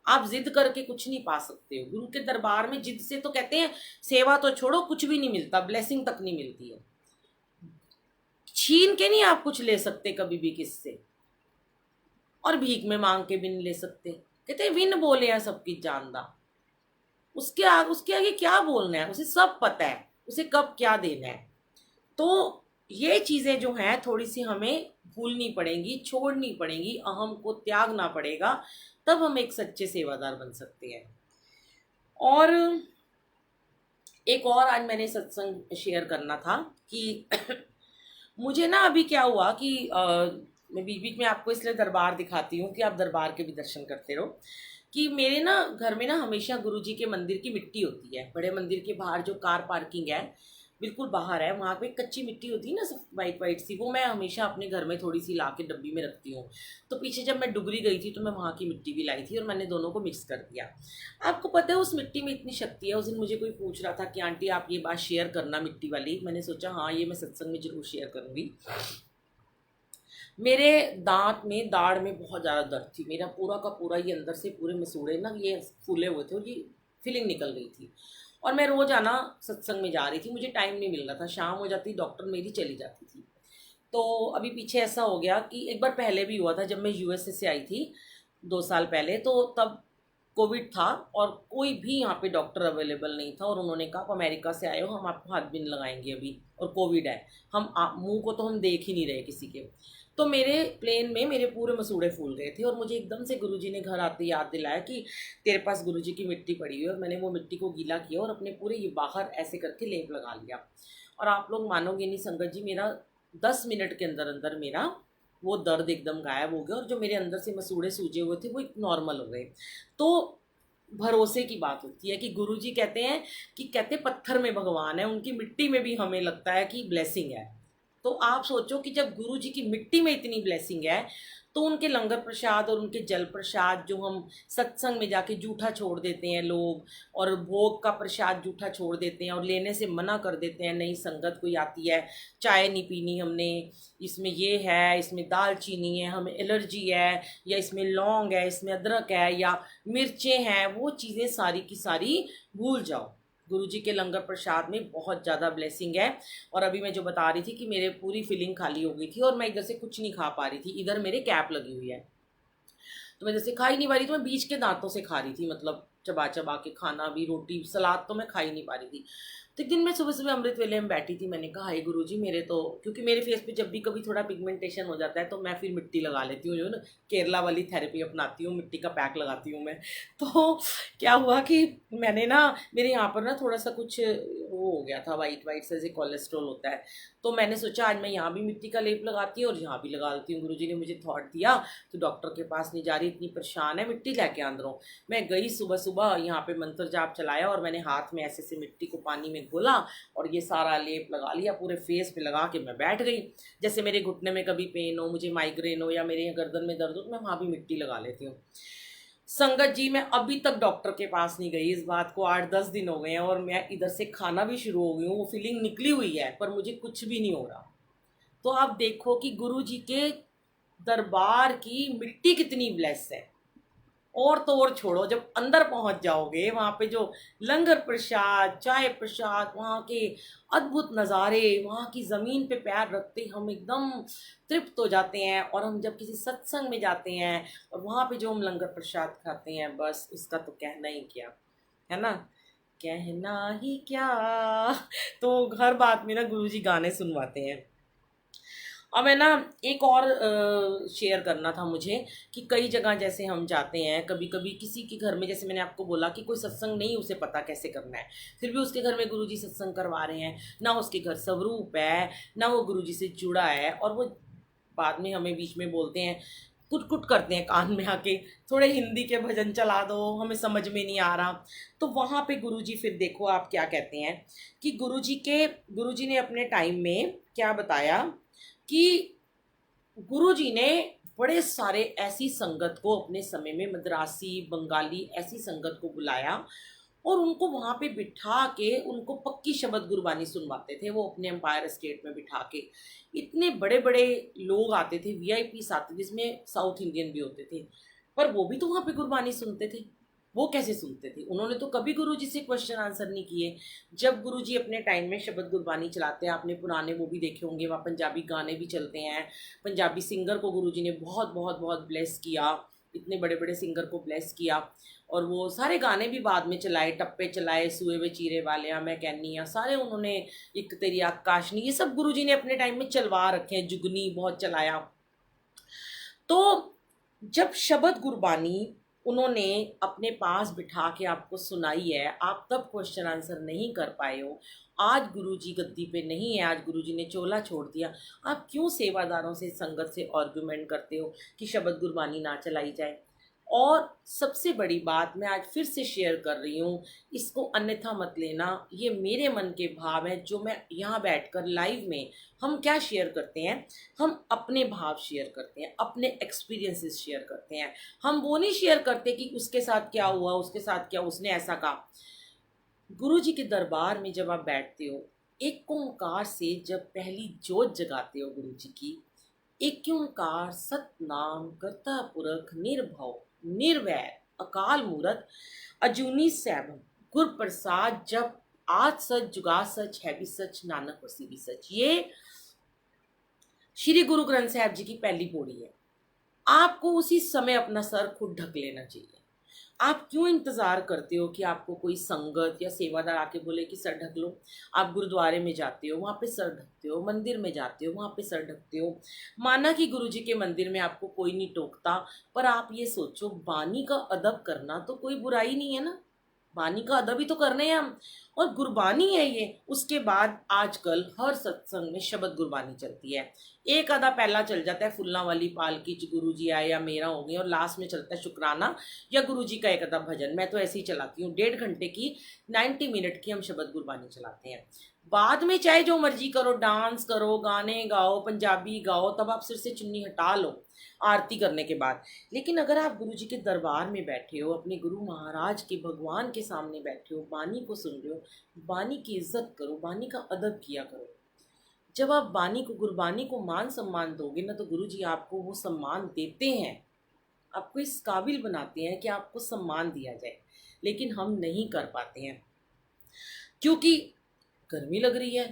आप जिद करके कुछ नहीं पा सकते हो गुरु के दरबार में। जिद से तो कहते हैं सेवा तो छोड़ो, कुछ भी नहीं मिलता, ब्लेसिंग तक नहीं मिलती है। छीन के नहीं आप कुछ ले सकते कभी भी किससे, और भीख में मांग के भी नहीं ले सकते। कहते हैं विन बोले हैं सबकी जानदा, उसके आगे क्या बोलना है, उसे सब पता है उसे कब क्या देना है। तो ये चीज़ें जो हैं थोड़ी सी हमें भूलनी पड़ेंगी, छोड़नी पड़ेंगी, अहम को त्यागना पड़ेगा, तब हम एक सच्चे सेवादार बन सकते हैं। और एक और आज मैंने सत्संग शेयर करना था कि मुझे ना अभी क्या हुआ कि मैं बीच बीच में आपको इसलिए दरबार दिखाती हूँ कि आप दरबार के भी दर्शन करते रहो, कि मेरे ना घर में ना हमेशा गुरुजी के मंदिर की मिट्टी होती है। बड़े मंदिर के बाहर जो कार पार्किंग है बिल्कुल बाहर है, वहाँ पे कच्ची मिट्टी होती है ना, सब वाइट वाइट सी, वो मैं हमेशा अपने घर में थोड़ी सी ला के डब्बी में रखती हूँ। तो पीछे जब मैं डुगरी गई थी तो मैं वहाँ की मिट्टी भी लाई थी और मैंने दोनों को मिक्स कर दिया। आपको पता है उस मिट्टी में इतनी शक्ति है। उस दिन मुझे कोई पूछ रहा था कि आंटी आप ये बात शेयर करना मिट्टी वाली। मैंने सोचा हाँ ये मैं सत्संग में जरूर शेयर करूँगी। मेरे दांत में, दाढ़ में बहुत ज़्यादा दर्द थी। मेरा पूरा का पूरा ये अंदर से पूरे मसूड़े ना ये फूले हुए थे और ये फीलिंग निकल गई थी। और मैं रोज़ आना सत्संग में जा रही थी, मुझे टाइम नहीं मिल रहा था, शाम हो जाती डॉक्टर मेरी चली जाती थी। तो अभी पीछे ऐसा हो गया कि एक बार पहले भी हुआ था जब मैं यूएसए से आई थी 2 साल पहले, तो तब कोविड था और कोई भी यहाँ पे डॉक्टर अवेलेबल नहीं था। और उन्होंने कहा आप अमेरिका से आए हो, हम आपको हाथ भी नहीं लगाएंगे अभी, और कोविड है, हम मुंह को तो हम देख ही नहीं रहे किसी के। तो मेरे प्लेन में मेरे पूरे मसूड़े फूल गए थे और मुझे एकदम से गुरुजी ने घर आते याद दिलाया कि तेरे पास गुरुजी की मिट्टी पड़ी हुई है। और मैंने वो मिट्टी को गीला किया और अपने पूरे ये बाहर ऐसे करके लेप लगा लिया। और आप लोग मानोगे नहीं संगत जी, मेरा 10 मिनट के अंदर अंदर मेरा वो दर्द एकदम गायब हो गया और जो मेरे अंदर से मसूड़े सूजे हुए थे वो नॉर्मल हो गए। तो भरोसे की बात होती है कि गुरुजी कहते हैं कि कहते पत्थर में भगवान है, उनकी मिट्टी में भी हमें लगता है कि ब्लेसिंग है। तो आप सोचो कि जब गुरुजी की मिट्टी में इतनी ब्लेसिंग है, तो उनके लंगर प्रसाद और उनके जल प्रसाद जो हम सत्संग में जाके जूठा छोड़ देते हैं लोग, और भोग का प्रसाद जूठा छोड़ देते हैं और लेने से मना कर देते हैं, नहीं संगत कोई आती है चाय नहीं पीनी हमने, इसमें ये है, इसमें दालचीनी है, हमें एलर्जी है, या इसमें लौंग है, इसमें अदरक है, या मिर्चें हैं, वो चीज़ें सारी की सारी भूल जाओ। गुरुजी के लंगर प्रसाद में बहुत ज़्यादा ब्लेसिंग है। और अभी मैं जो बता रही थी कि मेरे पूरी फीलिंग खाली हो गई थी और मैं इधर से कुछ नहीं खा पा रही थी, इधर मेरे कैप लगी हुई है तो मैं जैसे खा ही नहीं पा रही थी, मैं बीच के दांतों से खा रही थी, मतलब चबा चबा के खाना भी, रोटी सलाद तो मैं खा ही नहीं पा रही थी। तो एक दिन मैं सुबह सुबह अमृत वेले में बैठी थी, मैंने कहा हाय गुरुजी मेरे तो, क्योंकि मेरे फेस पे जब भी कभी थोड़ा पिगमेंटेशन हो जाता है तो मैं फिर मिट्टी लगा लेती हूँ, जो ना केरला वाली थेरेपी अपनाती हूँ, मिट्टी का पैक लगाती हूँ मैं। तो क्या हुआ कि मैंने ना, मेरे यहाँ पर ना थोड़ा सा कुछ वो हो गया था, वाइट वाइट से जैसे कोलेस्ट्रॉल होता है, तो मैंने सोचा आज मैं यहाँ भी मिट्टी का लेप लगाती हूँ और यहाँ भी लगा लेती हूँ। गुरुजी ने मुझे थॉट दिया तो डॉक्टर के पास नहीं जा रही, इतनी परेशान है, मिट्टी लेके अंदरों। मैं गई सुबह सुबह, यहाँ पे मंत्र जाप चलाया और मैंने हाथ में ऐसे से मिट्टी को पानी में घोला और ये सारा लेप लगा लिया, पूरे फेस पे लगा के मैं बैठ गई। जैसे मेरे घुटने में कभी पेन हो, मुझे माइग्रेन हो या मेरे गर्दन में दर्द हो, तो मैं वहाँ भी मिट्टी लगा लेती हूँ। संगत जी मैं अभी तक डॉक्टर के पास नहीं गई, इस बात को 8-10 दिन हो गए हैं और मैं इधर से खाना भी शुरू हो गई हूँ, वो फीलिंग निकली हुई है पर मुझे कुछ भी नहीं हो रहा। तो आप देखो कि गुरु जी के दरबार की मिट्टी कितनी ब्लेस है। और तो और छोड़ो, जब अंदर पहुंच जाओगे वहाँ पे जो लंगर प्रसाद, चाय प्रसाद, वहाँ के अद्भुत नज़ारे, वहाँ की ज़मीन पे पैर रखते ही हम एकदम तृप्त हो जाते हैं। और हम जब किसी सत्संग में जाते हैं और वहाँ पे जो हम लंगर प्रसाद खाते हैं, बस उसका तो कहना ही क्या है ना, कहना ही क्या। तो हर बात में ना गुरुजी गाने सुनवाते हैं। अब है ना, एक और शेयर करना था मुझे कि कई जगह जैसे हम जाते हैं, कभी कभी किसी के घर में, जैसे मैंने आपको बोला कि कोई सत्संग नहीं उसे पता कैसे करना है, फिर भी उसके घर में गुरुजी सत्संग करवा रहे हैं, ना उसके घर स्वरूप है, ना वो गुरुजी से जुड़ा है, और वो बाद में हमें बीच में बोलते हैं, कुट कुट करते हैं कान में आके, थोड़े हिंदी के भजन चला दो, हमें समझ में नहीं आ रहा। तो वहाँ पे गुरुजी फिर देखो आप क्या कहते हैं कि गुरुजी ने अपने टाइम में क्या बताया कि गुरुजी ने बड़े सारे ऐसी संगत को अपने समय में, मद्रासी, बंगाली, ऐसी संगत को बुलाया और उनको वहाँ पे बिठा के उनको पक्की शब्द गुरबानी सुनवाते थे। वो अपने एम्पायर स्टेट में बिठा के, इतने बड़े बड़े लोग आते थे, वीआईपी आते थे, जिसमें साउथ इंडियन भी होते थे, पर वो भी तो वहाँ पे गुरबानी सुनते थे। वो कैसे सुनते थे? उन्होंने तो कभी गुरुजी से क्वेश्चन आंसर नहीं किए। जब गुरुजी अपने टाइम में शब्द गुरबानी चलाते हैं, आपने पुराने वो भी देखे होंगे, वहाँ पंजाबी गाने भी चलते हैं, पंजाबी सिंगर को गुरुजी ने बहुत बहुत बहुत ब्लेस किया, इतने बड़े बड़े सिंगर को ब्लेस किया, और वो सारे गाने भी बाद में चलाए, टप्पे चलाए, सुए वे चीरे वाले, मैं कहनी आ, सारे उन्होंने, एक तेरी आकाशनी, ये सब गुरुजी ने अपने टाइम में चलवा रखे हैं, जुगनी बहुत चलाया। तो जब शब्द गुरबानी उन्होंने अपने पास बिठा के आपको सुनाई है, आप तब क्वेश्चन आंसर नहीं कर पाए हो, आज गुरुजी गद्दी पे नहीं है, आज गुरुजी ने चोला छोड़ दिया, आप क्यों सेवादारों से, संगत से आर्गुमेंट करते हो कि शब्द गुरबानी ना चलाई जाए? और सबसे बड़ी बात मैं आज फिर से शेयर कर रही हूँ, इसको अन्यथा मत लेना, ये मेरे मन के भाव हैं, जो मैं यहाँ बैठकर लाइव में, हम क्या शेयर करते हैं, हम अपने भाव शेयर करते हैं, अपने एक्सपीरियंसेस शेयर करते हैं। हम वो नहीं शेयर करते कि उसके साथ क्या हुआ, उसके साथ क्या, उसने ऐसा कहा। गुरु जी के दरबार में जब आप बैठते हो, एक ओंकार से जब पहली जोत जगाते हो गुरु जी की, एक ओंकार सतनाम करता पुरख निर्भव निर्वैर अकाल मूरत अजूनी सैभम गुर प्रसाद जब आज सच जुगा सच है भी सच नानक वसी भी सच, ये श्री गुरु ग्रंथ साहब जी की पहली पौड़ी है। आपको उसी समय अपना सर खुद ढक लेना चाहिए। आप क्यों इंतज़ार करते हो कि आपको कोई संगत या सेवादार आके बोले कि सर ढक लो? आप गुरुद्वारे में जाते हो, वहाँ पे सर ढकते हो, मंदिर में जाते हो, वहाँ पे सर ढकते हो। माना कि गुरुजी के मंदिर में आपको कोई नहीं टोकता, पर आप ये सोचो, बानी का अदब करना तो कोई बुराई नहीं है ना, बानी का अदब ही तो करने हैं हम, और गुरबानी है ये। उसके बाद आजकल हर सत्संग में शब्द गुरबानी चलती है, एक आधा पहला चल जाता है फुल्ला वाली पालकी च गुरु जी आए या मेरा हो गया, और लास्ट में चलता है शुक्राना या गुरु जी का एक आधा भजन। मैं तो ऐसे ही चलाती हूँ, 1.5 घंटे की, 90 मिनट की हम शब्द गुरबानी चलाते हैं। बाद में चाहे जो मर्जी करो, डांस करो, गाने गाओ, पंजाबी गाओ, तब आप सिर से चुन्नी हटा लो आरती करने के बाद। लेकिन अगर आप गुरु जी के दरबार में बैठे हो, अपने गुरु महाराज के, भगवान के सामने बैठे हो, बानी को सुन रहे हो, बानी की इज्जत करो, बानी का अदब किया करो। जब आप बानी को, गुरबानी को मान सम्मान दोगे ना, तो गुरु जी आपको वो सम्मान देते हैं, आपको इस काबिल बनाते हैं कि आपको सम्मान दिया जाए। लेकिन हम नहीं कर पाते हैं, क्योंकि गर्मी लग रही है,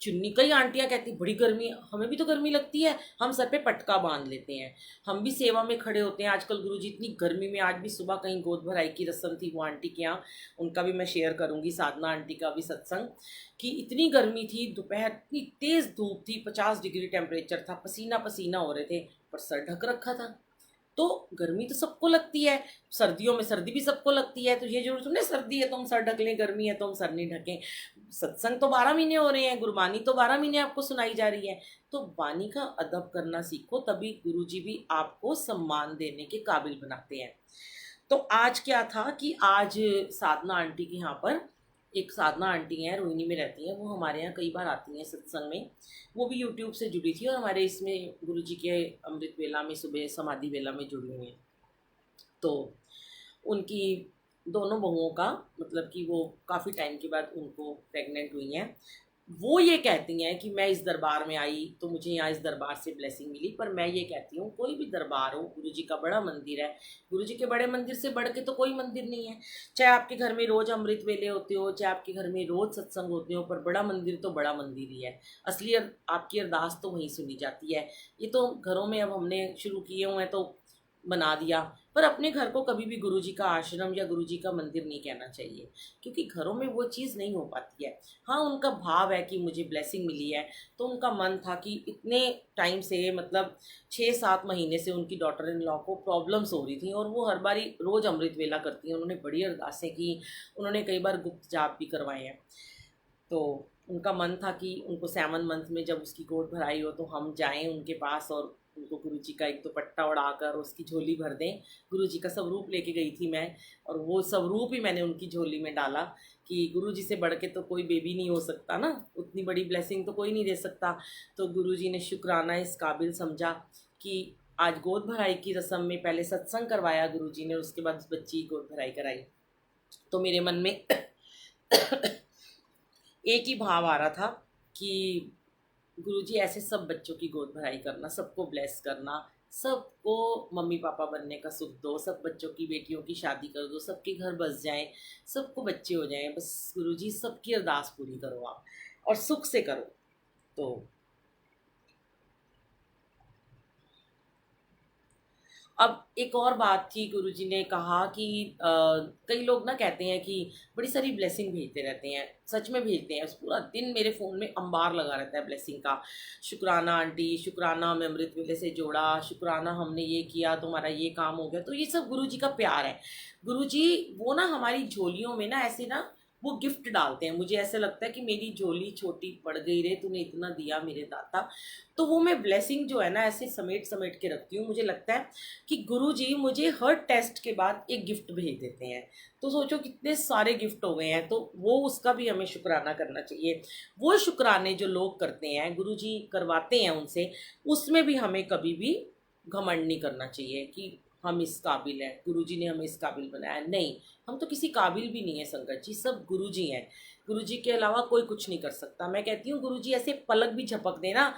चुन्नी, कई आंटियां कहती बड़ी गर्मी है, हमें भी तो गर्मी लगती है, हम सर पे पटका बांध लेते हैं, हम भी सेवा में खड़े होते हैं। आजकल गुरुजी इतनी गर्मी में, आज भी सुबह कहीं गोद भराई की रस्म थी वो आंटी के यहाँ, उनका भी मैं शेयर करूंगी, साधना आंटी का भी सत्संग, कि इतनी गर्मी थी, दोपहर इतनी तेज़ धूप थी, 50 डिग्री टेम्परेचर था, पसीना पसीना हो रहे थे, पर सर ढक रखा था। तो गर्मी तो सबको लगती है, सर्दियों में सर्दी भी सबको लगती है, तो ये जरूर सुने सर्दी है तो हम सर ढक लें, गर्मी है तो हम सर नहीं ढकें। सत्संग तो 12 महीने हो रहे हैं, गुरबानी तो 12 महीने आपको सुनाई जा रही है। तो बानी का अदब करना सीखो, तभी गुरुजी भी आपको सम्मान देने के काबिल बनाते हैं। तो आज क्या था कि आज साधना आंटी के यहाँ पर, एक साधना आंटी हैं, रोहिणी में रहती हैं, वो हमारे यहाँ कई बार आती हैं सत्संग में, वो भी यूट्यूब से जुड़ी थी और हमारे इसमें गुरुजी के अमृत वेला में, सुबह समाधि वेला में जुड़ी हुई हैं। तो उनकी दोनों बहुओं का, मतलब कि वो काफ़ी टाइम के बाद उनको प्रेग्नेंट हुई हैं, वो ये कहती हैं कि मैं इस दरबार में आई तो मुझे यहाँ इस दरबार से ब्लेसिंग मिली, पर मैं ये कहती हूँ कोई भी दरबार हो, गुरु जी का बड़ा मंदिर है, गुरु जी के बड़े मंदिर से बढ़ के तो कोई मंदिर नहीं है। चाहे आपके घर में रोज़ अमृत वेले होते हो, चाहे आपके घर में रोज़ सत्संग होते हो, पर बड़ा मंदिर तो बड़ा मंदिर ही है। असली आपकी अरदास तो वहीं सुनी जाती है। ये तो घरों में अब हमने शुरू किए हुए हैं तो बना दिया, पर अपने घर को कभी भी गुरुजी का आश्रम या गुरुजी का मंदिर नहीं कहना चाहिए, क्योंकि घरों में वो चीज़ नहीं हो पाती है। हाँ, उनका भाव है कि मुझे ब्लेसिंग मिली है, तो उनका मन था कि इतने टाइम से, मतलब 6-7 महीने से उनकी डॉटर इन लॉ को प्रॉब्लम्स हो रही थी, और वो हर बारी रोज़ अमृत वेला करती हैं। उन्होंने बड़ी अरदासें की, उन्होंने कई बार गुप्त जाप भी करवाए हैं। तो उनका मन था कि उनको 7 मंथ में जब उसकी गोद भराई हो तो हम जाएं उनके पास और उनको गुरुजी का एक दुपट्टा उड़ाकर उसकी झोली भर दें। गुरुजी का स्वरूप लेके गई थी मैं, और वो स्वरूप ही मैंने उनकी झोली में डाला कि गुरुजी से बढ़ के तो कोई बेबी नहीं हो सकता ना, उतनी बड़ी ब्लेसिंग तो कोई नहीं दे सकता। तो गुरुजी ने शुक्राना इस काबिल समझा कि आज गोद भराई की रस्म में पहले सत्संग करवाया गुरुजी ने, उसके बाद उस बच्ची की गोद भराई कराई। तो मेरे मन में एक ही भाव आ रहा था कि गुरुजी ऐसे सब बच्चों की गोद भराई करना, सबको ब्लेस करना, सबको मम्मी पापा बनने का सुख दो, सब बच्चों की बेटियों की शादी कर दो, सबके घर बस जाएं, सबको बच्चे हो जाएं, बस गुरुजी सबकी अरदास पूरी करो आप, और सुख से करो। तो अब एक और बात थी, गुरुजी ने कहा कि कई लोग ना कहते हैं कि बड़ी सारी ब्लेसिंग भेजते रहते हैं, सच में भेजते हैं, पूरा दिन मेरे फ़ोन में अंबार लगा रहता है ब्लेसिंग का। शुक्राना आंटी, शुक्राना हमें अमृत वेले से जोड़ा, शुक्राना हमने ये किया, तुम्हारा ये काम हो गया। तो ये सब गुरुजी का प्यार है। गुरुजी वो ना हमारी झोलियों में ना ऐसे ना वो गिफ्ट डालते हैं। मुझे ऐसा लगता है कि मेरी झोली छोटी पड़ गई रे, तूने इतना दिया मेरे दाता। तो वो मैं ब्लेसिंग जो है ना ऐसे समेट समेट के रखती हूँ। मुझे लगता है कि गुरुजी मुझे हर टेस्ट के बाद एक गिफ्ट भेज देते हैं। तो सोचो कितने सारे गिफ्ट हो गए हैं, तो वो उसका भी हमें शुक्राना करना चाहिए। वो शुक्राने जो लोग करते हैं, गुरुजी करवाते हैं उनसे, उसमें भी हमें कभी भी घमंड नहीं करना चाहिए कि हम इस काबिल हैं, गुरुजी ने हमें इस काबिल बनाया। नहीं, हम तो किसी काबिल भी नहीं है संगत जी, सब गुरुजी हैं। गुरुजी के अलावा कोई कुछ नहीं कर सकता। मैं कहती हूँ गुरुजी ऐसे पलक भी झपक देना,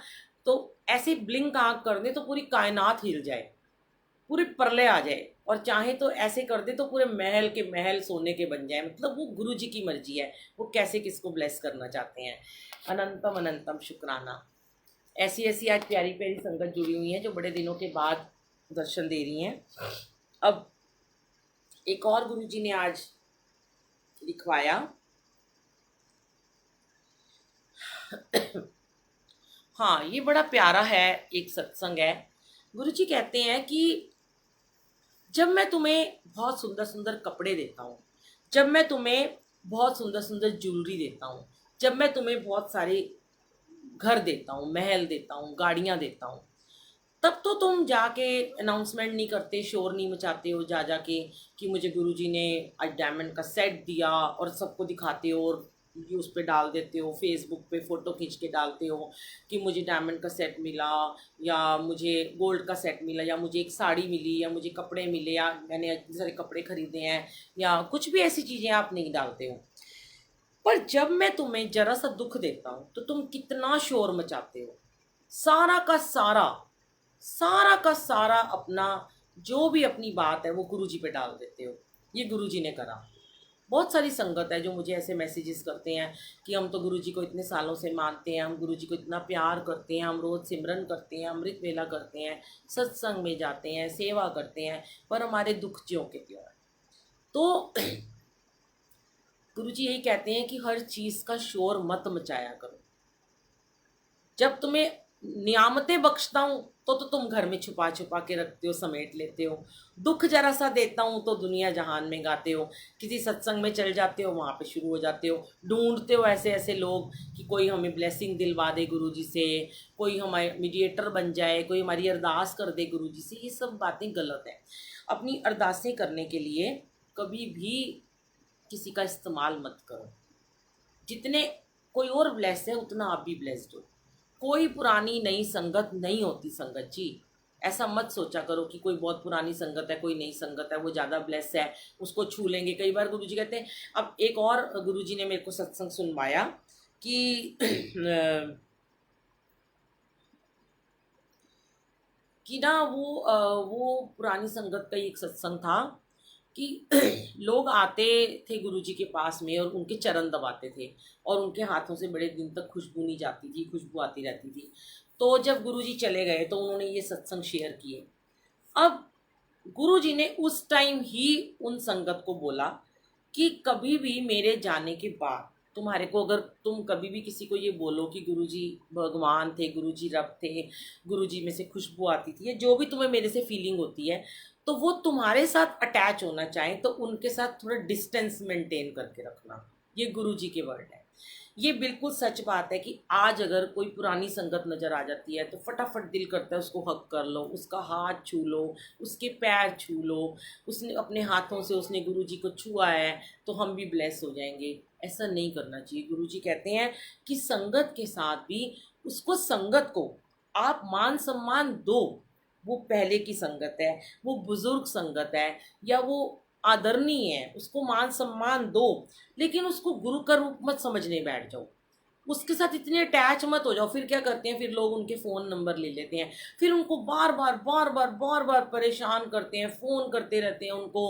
तो ऐसे ब्लिंक आँख कर दे तो पूरी कायनात हिल जाए, पूरी प्रलय आ जाए, और चाहे तो ऐसे कर दे तो पूरे महल के महल सोने के बन जाए। मतलब वो गुरुजी की मर्जी है, वो कैसे किसको ब्लेस करना चाहते हैं। अनंतम अनंतम शुक्राना। ऐसी ऐसी आज प्यारी प्यारी संगत जुड़ी हुई है जो बड़े दिनों के बाद दर्शन दे रही हैं। अब एक और गुरुजी ने आज लिखवाया। हाँ, ये बड़ा प्यारा है, एक सत्संग है। गुरुजी कहते हैं कि जब मैं तुम्हें बहुत सुंदर सुंदर कपड़े देता हूँ, जब मैं तुम्हें बहुत सुंदर सुंदर ज्वेलरी देता हूँ, जब मैं तुम्हें बहुत सारे घर देता हूँ, महल देता हूँ, गाड़ियाँ देता हूँ, तब तो तुम जाके अनाउंसमेंट नहीं करते, शोर नहीं मचाते हो जा जाके कि मुझे गुरुजी ने आज डायमंड का सेट दिया, और सबको दिखाते हो और उस पे डाल देते हो, फेसबुक पे फ़ोटो खींच के डालते हो कि मुझे डायमंड का सेट मिला, या मुझे गोल्ड का सेट मिला, या मुझे एक साड़ी मिली, या मुझे कपड़े मिले, या मैंने इतने सारे कपड़े खरीदे हैं, या कुछ भी ऐसी चीज़ें आप नहीं डालते हो। पर जब मैं तुम्हें जरा सा दुख देता हूँ तो तुम कितना शोर मचाते हो, सारा का सारा, सारा का सारा अपना जो भी अपनी बात है वो गुरुजी पे डाल देते हो। ये गुरुजी ने करा। बहुत सारी संगत है जो मुझे ऐसे मैसेजेस करते हैं कि हम तो गुरुजी को इतने सालों से मानते हैं, हम गुरुजी को इतना प्यार करते हैं, हम रोज़ सिमरन करते हैं, अमृत वेला करते हैं, सत्संग में जाते हैं, सेवा करते हैं, पर हमारे दुख ज्यों के त्यों हैं। तो गुरुजी यही कहते हैं कि हर चीज़ का शोर मत मचाया करो। जब तुम्हें नियामतें बख्शता हूँ तो तुम घर में छुपा छुपा के रखते हो, समेट लेते हो। दुख जरा सा देता हूँ तो दुनिया जहान में गाते हो। किसी सत्संग में चल जाते हो, वहाँ पे शुरू हो जाते हो, ढूंढते हो ऐसे ऐसे लोग कि कोई हमें ब्लेसिंग दिलवा दे गुरुजी से, कोई हमारे मीडिएटर बन जाए, कोई हमारी अरदास कर दे गुरुजी से। ये सब बातें गलत हैं। अपनी अरदासें करने के लिए कभी भी किसी का इस्तेमाल मत करो। जितने कोई और ब्लेस है उतना आप भी ब्लेस्ड हो। कोई पुरानी नई संगत नहीं होती संगत जी। ऐसा मत सोचा करो कि कोई बहुत पुरानी संगत है, कोई नई संगत है, वो ज़्यादा ब्लेस है, उसको छू लेंगे। कई बार गुरुजी कहते हैं, अब एक और गुरुजी ने मेरे को सत्संग सुनवाया कि कि ना वो पुरानी संगत का ही एक सत्संग था कि लोग आते थे गुरुजी के पास में और उनके चरण दबाते थे और उनके हाथों से बड़े दिन तक खुशबू नहीं जाती थी, खुशबू आती रहती थी। तो जब गुरुजी चले गए तो उन्होंने ये सत्संग शेयर किए। अब गुरुजी ने उस टाइम ही उन संगत को बोला कि कभी भी मेरे जाने के बाद तुम्हारे को, अगर तुम कभी भी किसी को ये बोलो कि गुरुजी भगवान थे, गुरुजी रब थे, गुरुजी में से खुशबू आती थी, या जो भी तुम्हें मेरे से फीलिंग होती है, तो वो तुम्हारे साथ अटैच होना चाहें तो उनके साथ थोड़ा डिस्टेंस मेंटेन करके रखना। ये गुरुजी के वर्ड है। ये बिल्कुल सच बात है कि आज अगर कोई पुरानी संगत नज़र आ जाती है तो फटाफट दिल करता है उसको हक कर लो, उसका हाथ छू लो, उसके पैर छू लो। उसने अपने हाथों से उसने गुरुजी को छुआ है तो हम भी ब्लेस हो जाएंगे। ऐसा नहीं करना चाहिए। गुरुजी कहते हैं कि संगत के साथ भी उसको, संगत को आप मान सम्मान दो। वो पहले की संगत है, वो बुजुर्ग संगत है, या वो आदरणीय है, उसको मान सम्मान दो, लेकिन उसको गुरु का रूप मत समझने बैठ जाओ। उसके साथ इतने अटैच मत हो जाओ। फिर क्या करते हैं, फिर लोग उनके फ़ोन नंबर ले लेते हैं, फिर उनको बार बार बार बार बार बार परेशान करते हैं, फ़ोन करते रहते हैं उनको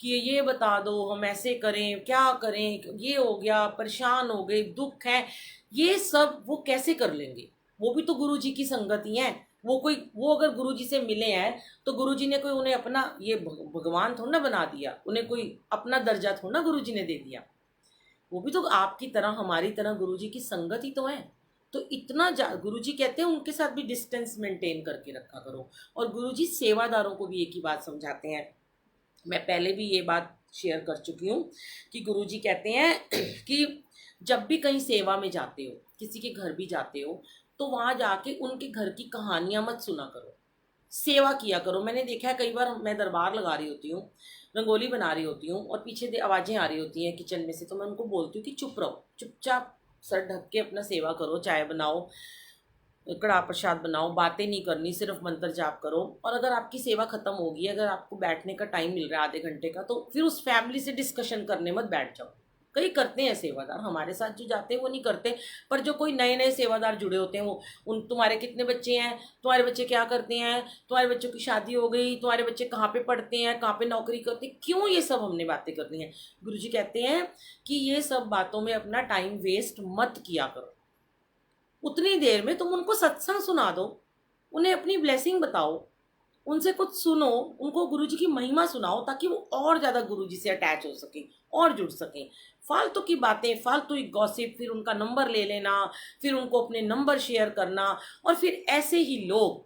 कि ये बता दो, हम ऐसे करें, क्या करें, ये हो गया, परेशान हो गए, दुख है। ये सब वो कैसे कर लेंगे? वो भी तो गुरु जी की संगत ही है। वो अगर गुरु जी से मिले हैं तो गुरु जी ने कोई उन्हें अपना ये भगवान थोड़ा ना बना दिया, उन्हें कोई अपना दर्जा थोड़ा ना गुरु जी ने दे दिया। वो भी तो आपकी तरह, हमारी तरह गुरुजी की संगत ही तो है। तो इतना गुरुजी कहते हैं उनके साथ भी डिस्टेंस मेंटेन करके रखा करो। और गुरुजी सेवादारों को भी एक ही बात समझाते हैं। मैं पहले भी ये बात शेयर कर चुकी हूँ कि गुरुजी कहते हैं कि जब भी कहीं सेवा में जाते हो, किसी के घर भी जाते हो, तो वहाँ जाके उनके घर की कहानियाँ मत सुना करो, सेवा किया करो। मैंने देखा है कई बार मैं दरबार लगा रही होती हूँ, रंगोली बना रही होती हूँ और पीछे आवाज़ें आ रही होती हैं किचन में से, तो मैं उनको बोलती हूँ कि चुप रहो, चुपचाप सर ढक के अपना सेवा करो, चाय बनाओ, कड़ा प्रसाद बनाओ, बातें नहीं करनी, सिर्फ मंत्र जाप करो। और अगर आपकी सेवा खत्म होगी, अगर आपको बैठने का टाइम मिल रहा है आधे घंटे का, तो फिर उस फैमिली से डिस्कशन करने मत बैठ जाओ। कई करते हैं सेवादार, हमारे साथ जो जाते हैं वो नहीं करते, पर जो कोई नए नए सेवादार जुड़े होते हैं वो, उन तुम्हारे कितने बच्चे हैं, तुम्हारे बच्चे क्या करते हैं, तुम्हारे बच्चों की शादी हो गई, तुम्हारे बच्चे कहाँ पे पढ़ते हैं, कहाँ पे नौकरी करते हैं, क्यों ये सब हमने बातें करनी है। गुरुजी कहते हैं कि ये सब बातों में अपना टाइम वेस्ट मत किया करो। उतनी देर में तुम उनको सत्संग सुना दो, उन्हें अपनी ब्लेसिंग बताओ, उनसे कुछ सुनो, उनको गुरुजी की महिमा सुनाओ, ताकि वो और ज़्यादा गुरुजी से अटैच हो सके और जुड़ सकें। फालतू की बातें, फालतू ही गॉसिप, फिर उनका नंबर ले लेना, फिर उनको अपने नंबर शेयर करना, और फिर ऐसे ही लोग,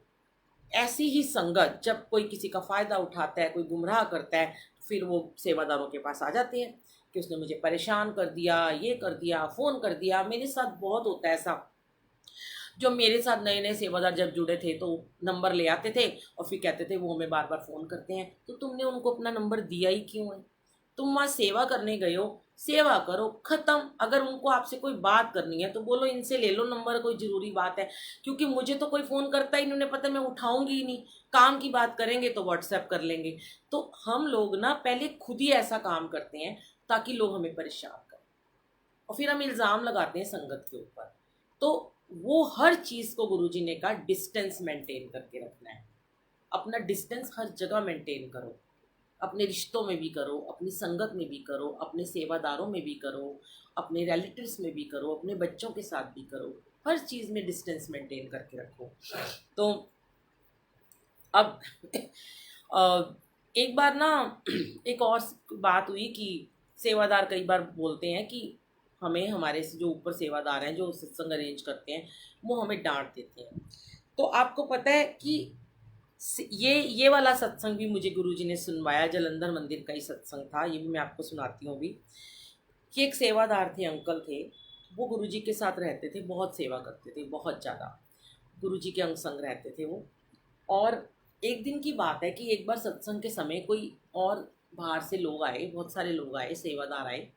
ऐसी ही संगत जब कोई किसी का फ़ायदा उठाता है, कोई गुमराह करता है, फिर वो सेवादारों के पास आ जाते हैं कि उसने मुझे परेशान कर दिया, ये कर दिया, फ़ोन कर दिया। मेरे साथ बहुत होता है ऐसा। जो मेरे साथ नए नए सेवादार जब जुड़े थे तो नंबर ले आते थे और फिर कहते थे वो हमें बार बार फ़ोन करते हैं, तो तुमने उनको अपना नंबर दिया ही क्यों है? तुम वहाँ सेवा करने गए हो, सेवा करो, ख़त्म। अगर उनको आपसे कोई बात करनी है तो बोलो इनसे ले लो नंबर, कोई ज़रूरी बात है, क्योंकि मुझे तो कोई फ़ोन करता ही नहीं, उन्हें पता मैं उठाऊंगी ही नहीं। काम की बात करेंगे तो व्हाट्सएप कर लेंगे। तो हम लोग ना पहले खुद ही ऐसा काम करते हैं ताकि लोग हमें परेशान करें, और फिर हम इल्ज़ाम लगाते हैं संगत के ऊपर। तो वो हर चीज़ को गुरुजी ने कहा डिस्टेंस मेंटेन करके रखना है। अपना डिस्टेंस हर जगह मेंटेन करो, अपने रिश्तों में भी करो, अपनी संगत में भी करो, अपने सेवादारों में भी करो, अपने रिलेटिव्स में भी करो, अपने बच्चों के साथ भी करो। हर चीज़ में डिस्टेंस मेंटेन करके रखो। तो अब एक बार ना एक और बात हुई कि सेवादार कई बार बोलते हैं कि हमें, हमारे से जो ऊपर सेवादार हैं जो सत्संग अरेंज करते हैं, वो हमें डांट देते हैं। तो आपको पता है कि ये वाला सत्संग भी मुझे गुरुजी ने सुनवाया, जलंधर मंदिर का ही सत्संग था, ये भी मैं आपको सुनाती हूँ अभी। कि एक सेवादार थे, अंकल थे, वो गुरुजी के साथ रहते थे, बहुत सेवा करते थे, बहुत ज़्यादा गुरुजी के अंग संग रहते थे वो। और एक दिन की बात है कि एक बार सत्संग के समय कोई और बाहर से लोग आए, बहुत सारे लोग आए, सेवादार आए।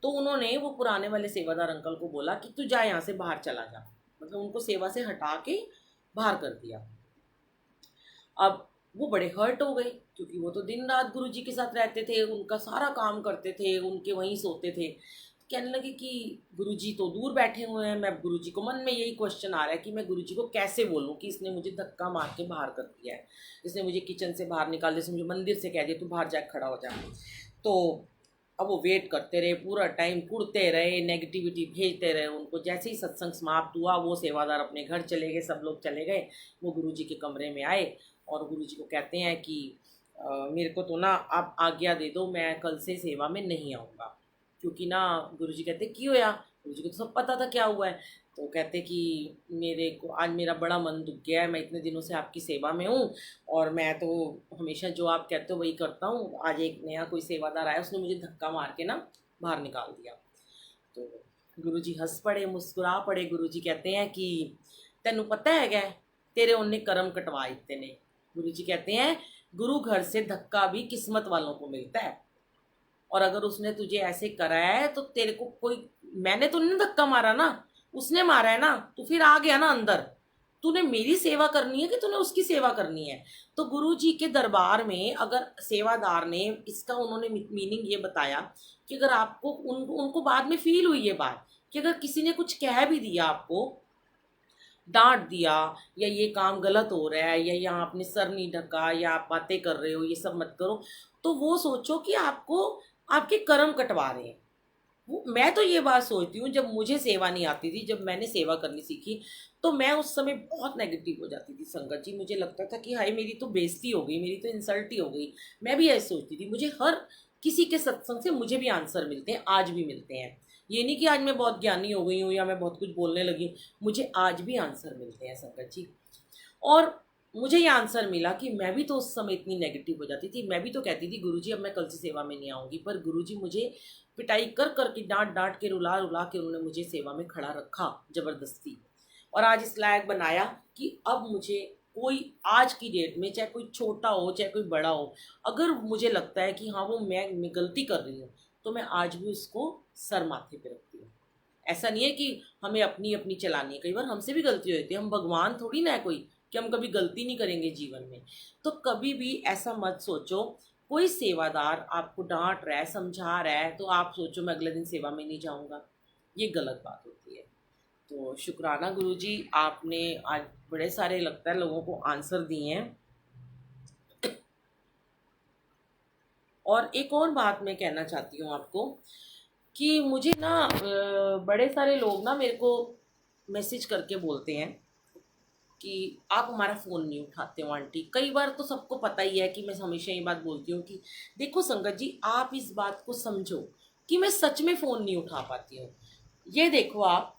तो उन्होंने वो पुराने वाले सेवादार अंकल को बोला कि तू जा यहाँ से बाहर चला जा, मतलब उनको सेवा से हटा के बाहर कर दिया। अब वो बड़े हर्ट हो गए, क्योंकि वो तो दिन रात गुरुजी के साथ रहते थे, उनका सारा काम करते थे, उनके वहीं सोते थे। कहने लगे कि गुरुजी तो दूर बैठे हुए हैं। मैं गुरुजी को मन में यही क्वेश्चन आ रहा है कि मैं गुरुजी को कैसे बोलूं कि इसने मुझे धक्का मार के बाहर कर दिया है, इसने मुझे किचन से बाहर निकाल दिया, मुझे मंदिर से कह दिया तू बाहर जाके खड़ा हो जा। तो अब वो वेट करते रहे, पूरा टाइम कुड़ते रहे, नेगेटिविटी भेजते रहे उनको। जैसे ही सत्संग समाप्त हुआ वो सेवादार अपने घर चले गए, सब लोग चले गए। वो गुरुजी के कमरे में आए और गुरुजी को कहते हैं कि मेरे को तो ना आप आज्ञा दे दो, मैं कल से सेवा में नहीं आऊँगा। क्योंकि ना गुरुजी कहते क्यों होया, गुरुजी को तो सब पता था क्या हुआ है। तो कहते कि मेरे को आज मेरा बड़ा मन दुख गया है, मैं इतने दिनों से आपकी सेवा में हूँ और मैं तो हमेशा जो आप कहते हो वही करता हूँ। आज एक नया कोई सेवादार आया, उसने मुझे धक्का मार के ना बाहर निकाल दिया। तो गुरुजी हंस पड़े, मुस्कुरा पड़े। गुरुजी कहते हैं कि तेनू पता है क्या, तेरे उनने कर्म कटवा दिते ने। गुरुजी कहते हैं गुरु घर से धक्का भी किस्मत वालों को मिलता है, और अगर उसने तुझे ऐसे कराया है तो तेरे को कोई, मैंने तो नहीं धक्का मारा ना, उसने मारा है ना, तो फिर आ गया ना अंदर। तूने मेरी सेवा करनी है कि तूने उसकी सेवा करनी है। तो गुरु जी के दरबार में अगर सेवादार ने इसका, उन्होंने मीनिंग ये बताया कि अगर आपको उनको बाद में फील हुई ये बात कि अगर किसी ने कुछ कह भी दिया, आपको डांट दिया, या ये काम गलत हो रहा है, या यहाँ आपने सर नहीं ढका, या आप बातें कर रहे हो, ये सब मत करो, तो वो सोचो कि आपको आपके कर्म कटवा रहे हैं। मैं तो ये बात सोचती हूँ, जब मुझे सेवा नहीं आती थी, जब मैंने सेवा करनी सीखी, तो मैं उस समय बहुत नेगेटिव हो जाती थी संगत जी। मुझे लगता था कि हाय मेरी तो बेइज्जती हो गई, मेरी तो इंसल्ट ही हो गई। मैं भी ऐसे सोचती थी। मुझे हर किसी के सत्संग से मुझे भी आंसर मिलते हैं, आज भी मिलते हैं। ये नहीं कि आज मैं बहुत ज्ञानी हो गई हूँ या मैं बहुत कुछ बोलने लगी हूँ, मुझे आज भी आंसर मिलते हैं संगत जी। और मुझे ये आंसर मिला कि मैं भी तो उस समय इतनी नेगेटिव हो जाती थी। मैं भी तो कहती थी गुरुजी अब मैं कल से सेवा में नहीं आऊँगी, पर गुरुजी मुझे पिटाई कर कर के, डांट डांट के, रुला रुला के उन्होंने मुझे सेवा में खड़ा रखा ज़बरदस्ती, और आज इस लायक बनाया कि अब मुझे कोई, आज की डेट में चाहे कोई छोटा हो चाहे कोई बड़ा हो, अगर मुझे लगता है कि हाँ वो मैं गलती कर रही हूँ, तो मैं आज भी उसको सर माथे पे रखती हूँ। ऐसा नहीं है कि हमें अपनी अपनी चलानी है, कई बार हमसे भी गलती होती है, हम भगवान थोड़ी ना है कोई कि हम कभी गलती नहीं करेंगे जीवन में। तो कभी भी ऐसा मत सोचो, कोई सेवादार आपको डांट रहा है, समझा रहा है, तो आप सोचो मैं अगले दिन सेवा में नहीं जाऊंगा, ये गलत बात होती है। तो शुक्राना गुरुजी, आपने आज बड़े सारे लगता है लोगों को आंसर दिए हैं। और एक और बात मैं कहना चाहती हूँ आपको कि मुझे ना बड़े सारे लोग ना मेरे को मैसेज करके बोलते हैं कि आप हमारा फ़ोन नहीं उठाते हो आंटी। कई बार तो सबको पता ही है कि मैं हमेशा ये बात बोलती हूँ कि देखो संगत जी, आप इस बात को समझो कि मैं सच में फ़ोन नहीं उठा पाती हूँ। ये देखो आप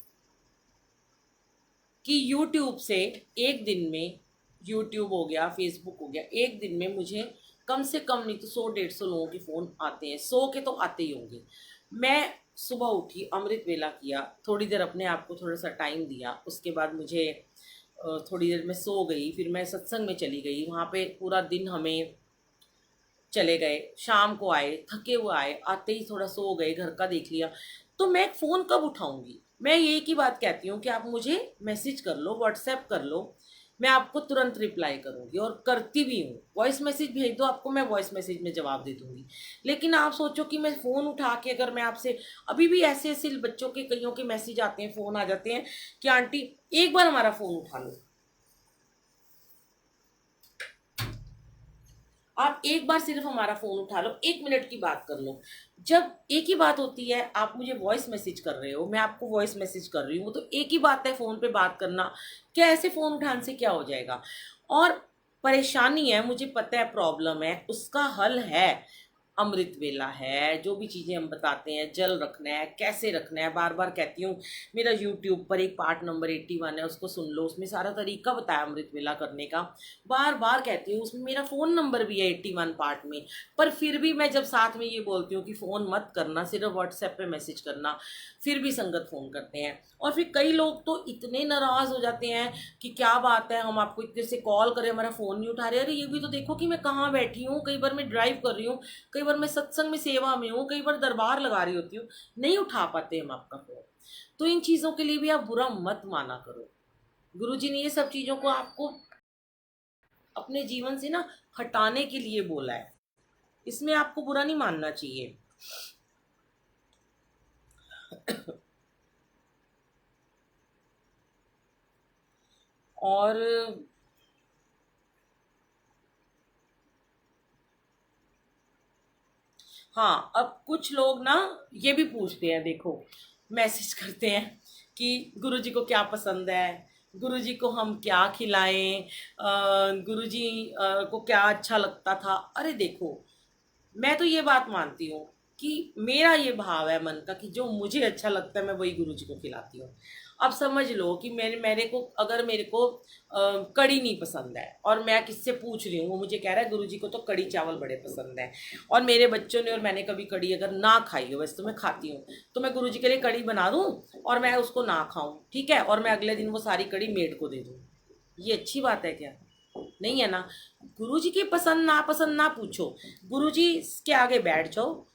कि यूट्यूब से एक दिन में, यूट्यूब हो गया, फेसबुक हो गया, एक दिन में मुझे कम से कम नहीं तो 100-150 लोगों के फ़ोन आते हैं, 100 के तो आते ही होंगे। मैं सुबह उठी, अमृत वेला किया, थोड़ी देर अपने आप को थोड़ा सा टाइम दिया, उसके बाद मुझे थोड़ी देर में सो गई, फिर मैं सत्संग में चली गई, वहाँ पे पूरा दिन हमें चले गए, शाम को आए, थके हुए आए, आते ही थोड़ा सो गए, घर का देख लिया। तो मैं फ़ोन कब उठाऊंगी? मैं ये की बात कहती हूँ कि आप मुझे मैसेज कर लो, व्हाट्सएप कर लो, मैं आपको तुरंत रिप्लाई करूँगी और करती भी हूँ। वॉइस मैसेज भेज दो आपको, मैं वॉइस मैसेज में जवाब दे दूँगी। लेकिन आप सोचो कि मैं फ़ोन उठा के अगर मैं आपसे, अभी भी ऐसे ऐसे बच्चों के कईयों के मैसेज आते हैं, फ़ोन आ जाते हैं कि आंटी एक बार हमारा फ़ोन उठा लो, आप एक बार सिर्फ हमारा फ़ोन उठा लो, 1 मिनट की बात कर लो। जब एक ही बात होती है, आप मुझे वॉइस मैसेज कर रहे हो, मैं आपको वॉइस मैसेज कर रही हूँ, तो एक ही बात है फ़ोन पे बात करना। क्या ऐसे फ़ोन उठाने से क्या हो जाएगा? और परेशानी है, मुझे पता है प्रॉब्लम है, उसका हल है, अमृत वेला है, जो भी चीज़ें हम बताते हैं, जल रखना है, कैसे रखना है। बार बार कहती हूँ, मेरा यूट्यूब पर एक पार्ट नंबर 81 है, उसको सुन लो, उसमें सारा तरीका बताया अमृत वेला करने का। बार बार कहती हूँ, उसमें मेरा फ़ोन नंबर भी है 81 पार्ट में। पर फिर भी मैं जब साथ में ये बोलती हूँ कि फ़ोन मत करना, सिर्फ व्हाट्सएप पे मैसेज करना, फिर भी संगत फ़ोन करते हैं। और फिर कई लोग तो इतने नाराज़ हो जाते हैं कि क्या बात है, हम आपको इतने से कॉल करें, हमारा फ़ोन नहीं उठा रहे। अरे ये भी तो देखो कि मैं कहाँ बैठी हूँ, कई बार मैं ड्राइव कर रही हूँ, कई बार मैं सत्संग में सेवा में हूँ, कई बार दरबार लगा रही होती हूँ, नहीं उठा पाते हम आपका फ़ोन। तो इन चीज़ों के लिए भी आप बुरा मत माना करो। गुरुजी ने ये सब चीज़ों को आपको अपने जीवन से ना हटाने के लिए बोला है, इसमें आपको बुरा नहीं मानना चाहिए। और हाँ, अब कुछ लोग ना ये भी पूछते हैं, देखो मैसेज करते हैं कि गुरुजी को क्या पसंद है, गुरुजी को हम क्या खिलाएं, गुरुजी को क्या अच्छा लगता था। अरे देखो, मैं तो ये बात मानती हूँ कि मेरा ये भाव है मन का कि जो मुझे अच्छा लगता है मैं वही गुरुजी को खिलाती हूँ। अब समझ लो कि मेरे को अगर मेरे को कढ़ी नहीं पसंद है और मैं किससे पूछ रही हूँ, वो मुझे कह रहा है गुरुजी को तो कढ़ी चावल बड़े पसंद है, और मेरे बच्चों ने और मैंने कभी कढ़ी अगर ना खाई हो, वैसे तो मैं खाती हूँ, तो मैं गुरुजी के लिए कढ़ी बना दूँ और मैं उसको ना खाऊं, ठीक है, और मैं अगले दिन वो सारी कढ़ी मेड को दे दूँ, ये अच्छी बात है क्या? नहीं है ना। गुरुजी की पसंद नापसंद ना पूछो, गुरुजी के आगे बैठ जाओ,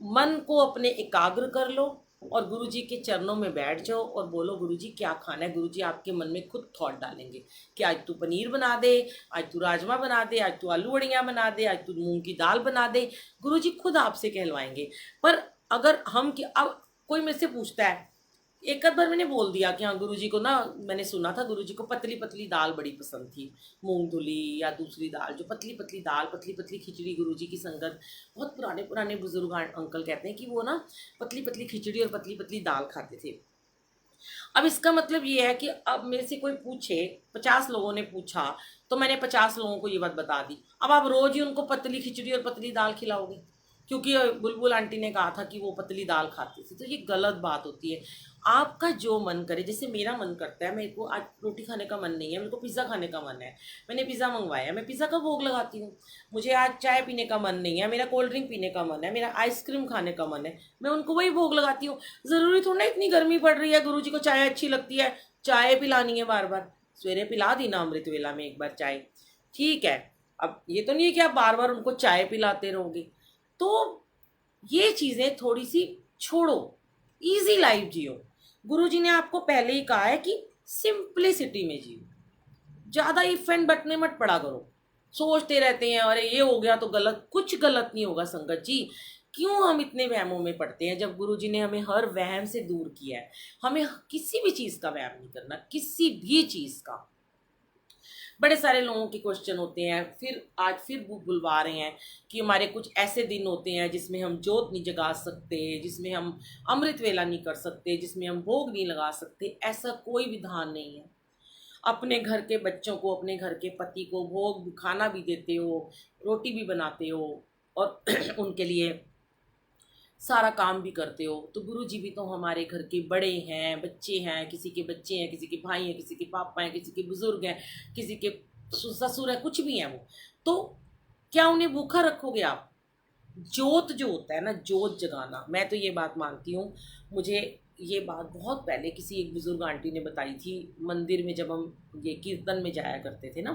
मन को अपने एकाग्र कर लो और गुरुजी के चरणों में बैठ जाओ और बोलो गुरुजी क्या खाना है। गुरुजी आपके मन में खुद थॉट डालेंगे कि आज तू पनीर बना दे, आज तू राजमा बना दे, आज तू आलू बड़ियाँ बना दे, आज तू मूंग की दाल बना दे। गुरुजी खुद आपसे कहलवाएंगे। पर अगर हम अब कोई मेरे से पूछता है, एक आध बार मैंने बोल दिया कि हाँ गुरुजी को ना, मैंने सुना था गुरुजी को पतली पतली दाल बड़ी पसंद थी, मूंग धुली या दूसरी दाल, जो पतली पतली दाल, पतली पतली खिचड़ी गुरुजी की संगत। बहुत पुराने पुराने बुजुर्ग अंकल कहते हैं कि वो ना पतली पतली खिचड़ी और पतली पतली दाल खाते थे। अब इसका मतलब ये है कि अब मेरे से कोई पूछे, 50 लोगों ने पूछा तो मैंने 50 लोगों को ये बात बता दी, अब आप रोज ही उनको पतली खिचड़ी और पतली दाल खिलाओगे क्योंकि बुलबुल आंटी ने कहा था कि वो पतली दाल खाती थी, तो ये गलत बात होती है। आपका जो मन करे, जैसे मेरा मन करता है, मेरे को आज रोटी खाने का मन नहीं है, मेरे को पिज़्ज़ा खाने का मन है, मैंने पिज़्ज़ा मंगवाया, मैं पिज़्ज़ा का भोग लगाती हूँ। मुझे आज चाय पीने का मन नहीं है, मेरा कोल्ड ड्रिंक पीने का मन है, मेरा आइसक्रीम खाने का मन है, मैं उनको वही भोग लगाती हूँ। ज़रूरी थोड़ा ना इतनी गर्मी पड़ रही है गुरु जी को चाय अच्छी लगती है, चाय पिलानी है बार बार। सवेरे पिला दी ना अमृत वेला में एक बार चाय, ठीक है। अब ये तो नहीं है कि आप बार बार उनको चाय पिलाते रहोगे। तो ये चीज़ें थोड़ी सी छोड़ो, इजी लाइफ जियो। गुरुजी ने आपको पहले ही कहा है कि सिंप्लिसिटी में जियो, ज़्यादा इफ एंड बट में मत पड़ा करो। सोचते रहते हैं अरे ये हो गया तो गलत, कुछ गलत नहीं होगा संगत जी। क्यों हम इतने वहमों में पड़ते हैं जब गुरुजी ने हमें हर वहम से दूर किया है। हमें किसी भी चीज़ का वहम नहीं करना, किसी भी चीज़ का। बड़े सारे लोगों के क्वेश्चन होते हैं, फिर आज फिर बुलवा रहे हैं कि हमारे कुछ ऐसे दिन होते हैं जिसमें हम जोत नहीं जगा सकते, जिसमें हम अमृत वेला नहीं कर सकते, जिसमें हम भोग नहीं लगा सकते। ऐसा कोई विधान नहीं है। अपने घर के बच्चों को, अपने घर के पति को भोग खाना भी देते हो, रोटी भी बनाते हो और उनके लिए सारा काम भी करते हो। तो गुरु जी भी तो हमारे घर के बड़े हैं, बच्चे हैं, किसी के बच्चे हैं, किसी के भाई हैं, किसी के पापा हैं, किसी के बुजुर्ग हैं, किसी के ससुर है, कुछ भी हैं वो। तो क्या उन्हें भूखा रखोगे आप? जोत जो होता है ना, जोत जगाना, मैं तो ये बात मानती हूँ। मुझे ये बात बहुत पहले किसी एक बुजुर्ग आंटी ने बताई थी, मंदिर में जब हम ये कीर्तन में जाया करते थे ना,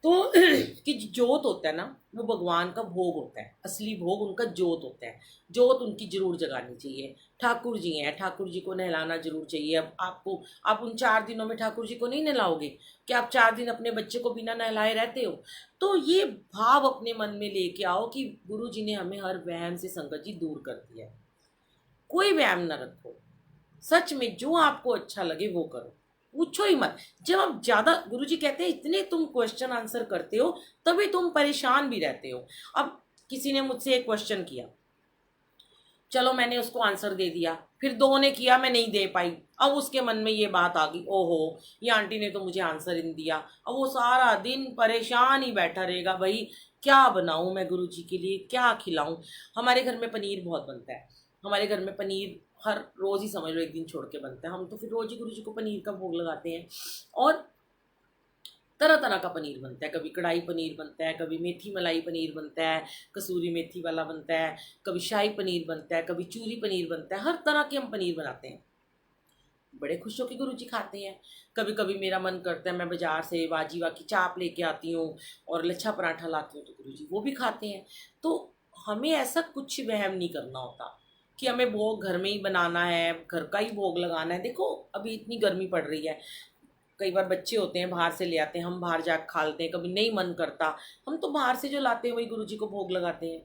तो कि जोत होता है ना, वो भगवान का भोग होता है, असली भोग उनका जोत होता है। जोत उनकी जरूर जगानी चाहिए। ठाकुर जी हैं, ठाकुर जी को नहलाना जरूर चाहिए। अब आपको, आप उन 4 दिनों में ठाकुर जी को नहीं नहलाओगे कि आप 4 दिन अपने बच्चे को बिना नहलाए रहते हो? तो ये भाव अपने मन में लेके आओ कि गुरु जी ने हमें हर वहम से संगत जी दूर कर दिया है। कोई वहम ना रखो, सच में जो आपको अच्छा लगे वो करो, पूछो ही मत। जब आप ज्यादा, गुरुजी कहते हैं इतने तुम क्वेश्चन आंसर करते हो तभी तुम परेशान भी रहते हो। अब किसी ने मुझसे एक क्वेश्चन किया, चलो मैंने उसको आंसर दे दिया, फिर दो ने किया, मैं नहीं दे पाई। अब उसके मन में ये बात आ गई, ओहो ये आंटी ने तो मुझे आंसर ही नहीं दिया। अब वो सारा दिन परेशान ही बैठा रहेगा, भाई क्या बनाऊं मैं गुरु जी के लिए, क्या खिलाऊं। हमारे घर में पनीर बहुत बनता है, हमारे घर में पनीर हर रोज़ ही समझ लो एक दिन छोड़ के बनता है। हम तो फिर रोज़ ही गुरु जी को पनीर का भोग लगाते हैं। और तरह तरह का पनीर बनता है, कभी कढ़ाई पनीर बनता है, कभी मेथी मलाई पनीर बनता है, कसूरी मेथी वाला बनता है, कभी शाही पनीर बनता है, कभी चूरी पनीर बनता है। हर तरह के हम पनीर बनाते हैं, बड़े खुश होकर गुरु जी खाते हैं। कभी कभी मेरा मन करता है मैं बाजार से वाजीवा की चाप लेके आती हूँ और लच्छा पराठा लाती हूँ, तो गुरु जी वो भी खाते हैं। तो हमें ऐसा कुछ वहम नहीं करना होता कि हमें भोग घर में ही बनाना है, घर का ही भोग लगाना है। देखो अभी इतनी गर्मी पड़ रही है, कई बार बच्चे होते हैं बाहर से ले आते हैं, हम बाहर जाकर खा लेते हैं, कभी नहीं मन करता, हम तो बाहर से जो लाते हैं वही गुरु जी को भोग लगाते हैं।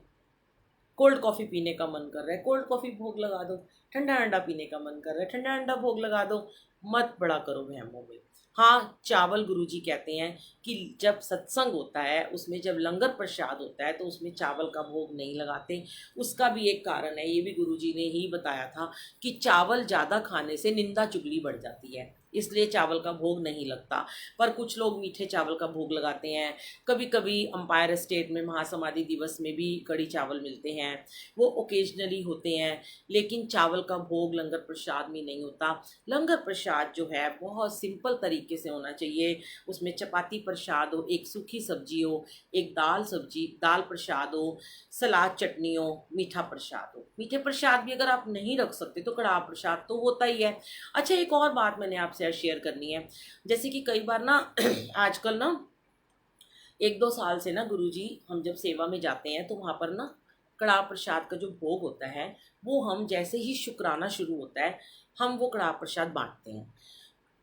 कोल्ड कॉफ़ी पीने का मन कर रहा है, कोल्ड कॉफ़ी भोग लगा दो। ठंडा ठंडा पीने का मन कर रहा है, ठंडा ठंडा भोग लगा दो, मत बड़ा करो वहमों में। हाँ, चावल गुरुजी कहते हैं कि जब सत्संग होता है उसमें जब लंगर प्रसाद होता है तो उसमें चावल का भोग नहीं लगाते। उसका भी एक कारण है, ये भी गुरुजी ने ही बताया था कि चावल ज़्यादा खाने से निंदा चुगली बढ़ जाती है, इसलिए चावल का भोग नहीं लगता। पर कुछ लोग मीठे चावल का भोग लगाते हैं। कभी कभी अंपायर स्टेट में महासमाधि दिवस में भी कड़ी चावल मिलते हैं, वो ओकेजनली होते हैं, लेकिन चावल का भोग लंगर प्रसाद में नहीं होता। लंगर प्रसाद जो है बहुत सिंपल तरीके से होना चाहिए। उसमें चपाती प्रसाद हो, एक सूखी सब्जी हो, एक दाल प्रसाद हो, सलाद चटनी हो, मीठा प्रसाद हो। मीठे प्रसाद भी अगर आप नहीं रख सकते तो कड़ाह प्रसाद तो होता ही है। अच्छा, एक और बात मैंने आपसे शेयर करनी है। जैसे कि कई बार ना आजकल ना 1-2 साल से ना गुरुजी हम जब सेवा में जाते हैं तो वहाँ पर ना कड़ाह प्रसाद का जो भोग होता है वो हम जैसे ही शुक्राना शुरू होता है हम वो कड़ाह प्रसाद बांटते हैं।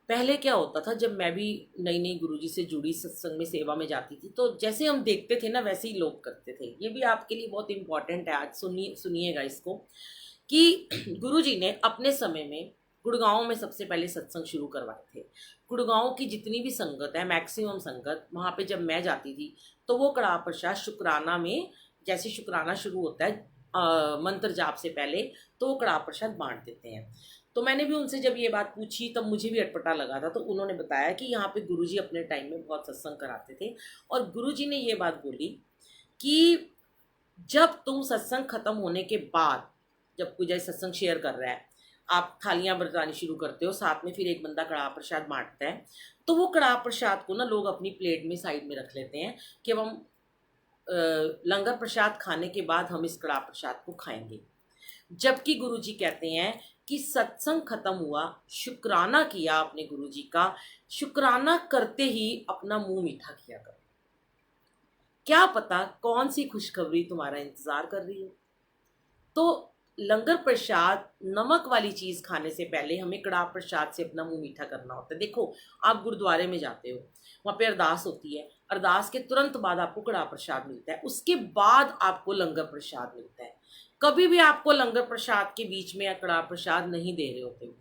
पहले क्या होता था, जब मैं भी नई नई गुरुजी से जुड़ी सत्संग में सेवा में जाती थी तो जैसे हम देखते थे ना वैसे ही लोग करते थे। ये भी आपके लिए बहुत इंपॉर्टेंट है, आज सुनिएगा इसको कि गुरुजी ने अपने समय में गुड़गांव में सबसे पहले सत्संग शुरू करवाए थे। गुड़गांव की जितनी भी संगत है, मैक्सिमम संगत, वहाँ पे जब मैं जाती थी तो वो कड़ाह प्रसाद शुक्राना में, जैसे शुक्राना शुरू होता है मंत्र जाप से पहले, तो वो कड़ाह प्रसाद बांट देते हैं। तो मैंने भी उनसे जब ये बात पूछी तब मुझे भी अटपटा लगा था। तो उन्होंने बताया कि यहाँ पे गुरुजी अपने टाइम में बहुत सत्संग कराते थे और गुरुजी ने ये बात बोली कि जब तुम सत्संग खत्म होने के बाद, जब कोई जैसे सत्संग शेयर कर रहा है, आप थालियां बरतानी शुरू करते हो, साथ में फिर एक बंदा कड़ाह प्रसाद बांटता है, तो वो कड़ाह प्रसाद को ना लोग अपनी प्लेट में साइड में रख लेते हैं कि अब हम लंगर प्रसाद खाने के बाद हम इस कड़ाह प्रसाद को खाएंगे। जबकि गुरुजी कहते हैं कि सत्संग खत्म हुआ, शुक्राना किया अपने गुरुजी का, शुक्राना करते ही अपना मुंह मीठा किया करो। क्या पता कौन सी खुशखबरी तुम्हारा इंतजार कर रही है। तो लंगर प्रसाद, नमक वाली चीज़ खाने से पहले हमें कड़ाह प्रसाद से अपना मुंह मीठा करना होता है। देखो, आप गुरुद्वारे में जाते हो, वहाँ पे अरदास होती है, अरदास के तुरंत बाद आपको कड़ाह प्रसाद मिलता है, उसके बाद आपको लंगर प्रसाद मिलता है। कभी भी आपको लंगर प्रसाद के बीच में या कड़ाह प्रसाद नहीं दे रहे होते।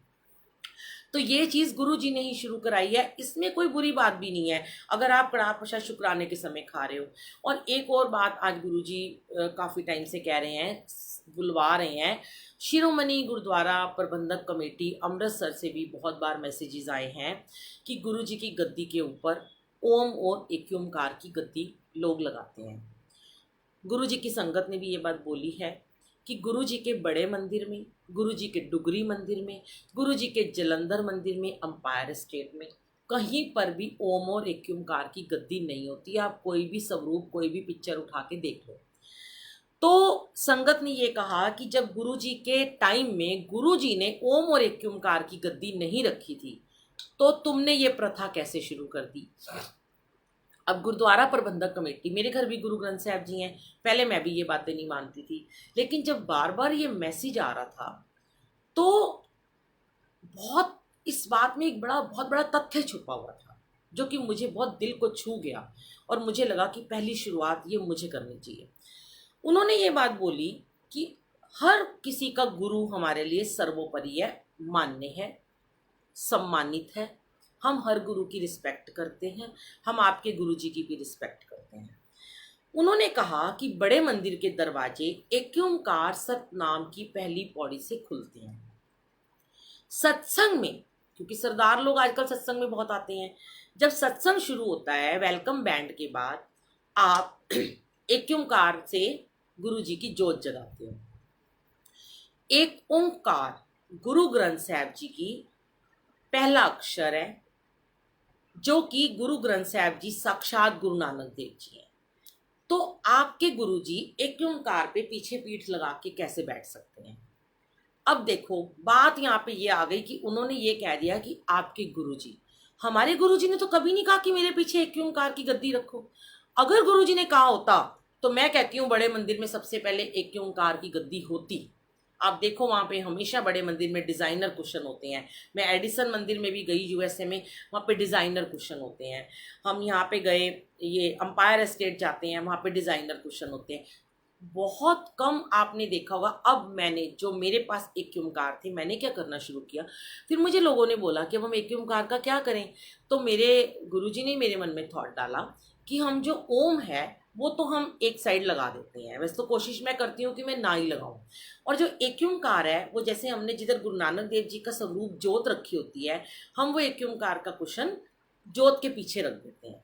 तो ये चीज़ गुरु जी ने ही शुरू कराई है, इसमें कोई बुरी बात भी नहीं है अगर आप कड़ाह प्रसाद शुक्राने के समय खा रहे हो। और एक और बात आज गुरु जी काफ़ी टाइम से कह रहे हैं, बुलवा रहे हैं, शिरोमणि गुरुद्वारा प्रबंधक कमेटी अमृतसर से भी बहुत बार मैसेजेस आए हैं कि गुरु जी की गद्दी के ऊपर ओम और एक ओमकार की गद्दी लोग लगाते हैं। गुरु जी की संगत ने भी ये बात बोली है कि गुरु जी के बड़े मंदिर में, गुरु जी के डुगरी मंदिर में, गुरु जी के जलंधर मंदिर में, अंपायर स्टेट में, कहीं पर भी ओम और एक ओमकार की गद्दी नहीं होती। आप कोई भी स्वरूप, कोई भी पिक्चर उठा के देख लो। तो संगत ने ये कहा कि जब गुरु जी के टाइम में गुरु जी ने ओम और एक ओमकार की गद्दी नहीं रखी थी तो तुमने ये प्रथा कैसे शुरू कर दी। अब गुरुद्वारा प्रबंधक कमेटी, मेरे घर भी गुरु ग्रंथ साहब जी हैं, पहले मैं भी ये बातें नहीं मानती थी, लेकिन जब बार बार ये मैसेज आ रहा था तो बहुत इस बात में एक बहुत बड़ा तथ्य छुपा हुआ था जो कि मुझे बहुत दिल को छू गया और मुझे लगा कि पहली शुरुआत ये मुझे करनी चाहिए। उन्होंने ये बात बोली कि हर किसी का गुरु हमारे लिए सर्वोपरि है, मान्य है, सम्मानित है। हम हर गुरु की रिस्पेक्ट करते हैं, हम आपके गुरु जी की भी रिस्पेक्ट करते हैं। उन्होंने कहा कि बड़े मंदिर के दरवाजे एक ओंकार सतनाम की पहली पौड़ी से खुलते हैं। सत्संग में, क्योंकि सरदार लोग आजकल सत्संग में बहुत आते हैं, जब सत्संग शुरू होता है वेलकम बैंड के बाद आप एक ओंकार से गुरु जी की जोत जगाते हो। एक ओंकार गुरु ग्रंथ साहब जी की पहला अक्षर है, जो कि गुरु ग्रंथ साहब जी साक्षात गुरु नानक देव जी हैं। तो आपके गुरु जी एक ओंकार पे पीछे पीठ लगा के कैसे बैठ सकते हैं। अब देखो, बात यहाँ पे ये आ गई कि उन्होंने ये कह दिया कि आपके गुरुजी, हमारे गुरुजी ने तो कभी नहीं कहा कि मेरे पीछे एक ओंकार की गद्दी रखो। अगर गुरुजी ने कहा होता तो मैं कहती हूँ बड़े मंदिर में सबसे पहले एक ओंकार की गद्दी होती। आप देखो, वहाँ पे हमेशा बड़े मंदिर में डिज़ाइनर कुशन होते हैं। मैं एडिसन मंदिर में भी गई यूएसए में, वहाँ पे डिज़ाइनर कुशन होते हैं। हम यहाँ पे गए, ये अंपायर स्टेट जाते हैं, वहाँ पे डिज़ाइनर कुशन होते हैं। बहुत कम आपने देखा होगा। अब मैंने जो मेरे पास एक ओंकार थी, मैंने क्या करना शुरू किया, फिर मुझे लोगों ने बोला कि अब हम एक ओंकार का क्या करें। तो मेरे गुरुजी ने मेरे मन में थॉट डाला कि हम जो ओम है वो तो हम एक साइड लगा देते हैं। वैसे तो कोशिश मैं करती हूँ कि मैं ना ही लगाऊं। और जो एक ओंकार है वो जैसे हमने जिधर गुरु नानक देव जी का स्वरूप जोत रखी होती है, हम वो एक ओंकार का कुशन जोत के पीछे रख देते हैं।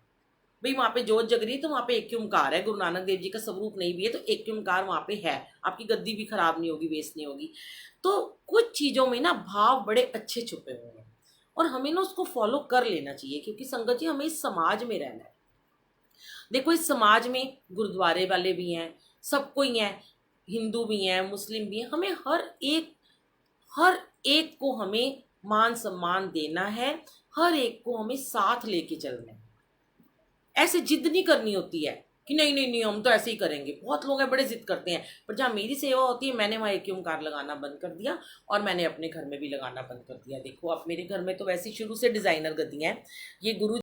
भाई वहां पे जोत जग रही है तो वहां पे एक ओंकार है, गुरु नानक देव जी का स्वरूप नहीं भी है तो एक ओंकार वहां पे है। आपकी गद्दी भी खराब नहीं होगी, वेस्ट नहीं होगी। तो कुछ चीजों में ना भाव बड़े अच्छे छुपे हुए हैं और हमें ना उसको फॉलो कर लेना चाहिए, क्योंकि संगत जी हमें इस समाज में रहना है। देखो इस समाज में गुरुद्वारे वाले भी हैं, सब कोई हैं, हिंदू भी हैं, मुस्लिम भी हैं। हमें हर एक को हमें मान सम्मान देना है, हर एक को हमें साथ लेके चलना है। ऐसे जिद नहीं करनी होती है कि नहीं नहीं नहीं हम तो ऐसे ही करेंगे। बहुत लोग हैं बड़े जिद करते हैं, पर जहाँ मेरी सेवा होती है मैंने वहाँ एक ओंकार लगाना बंद कर दिया और मैंने अपने घर में भी लगाना बंद कर दिया। देखो अब मेरे घर में तो वैसे शुरू से डिजाइनर गद्दियाँ हैं, ये गुरु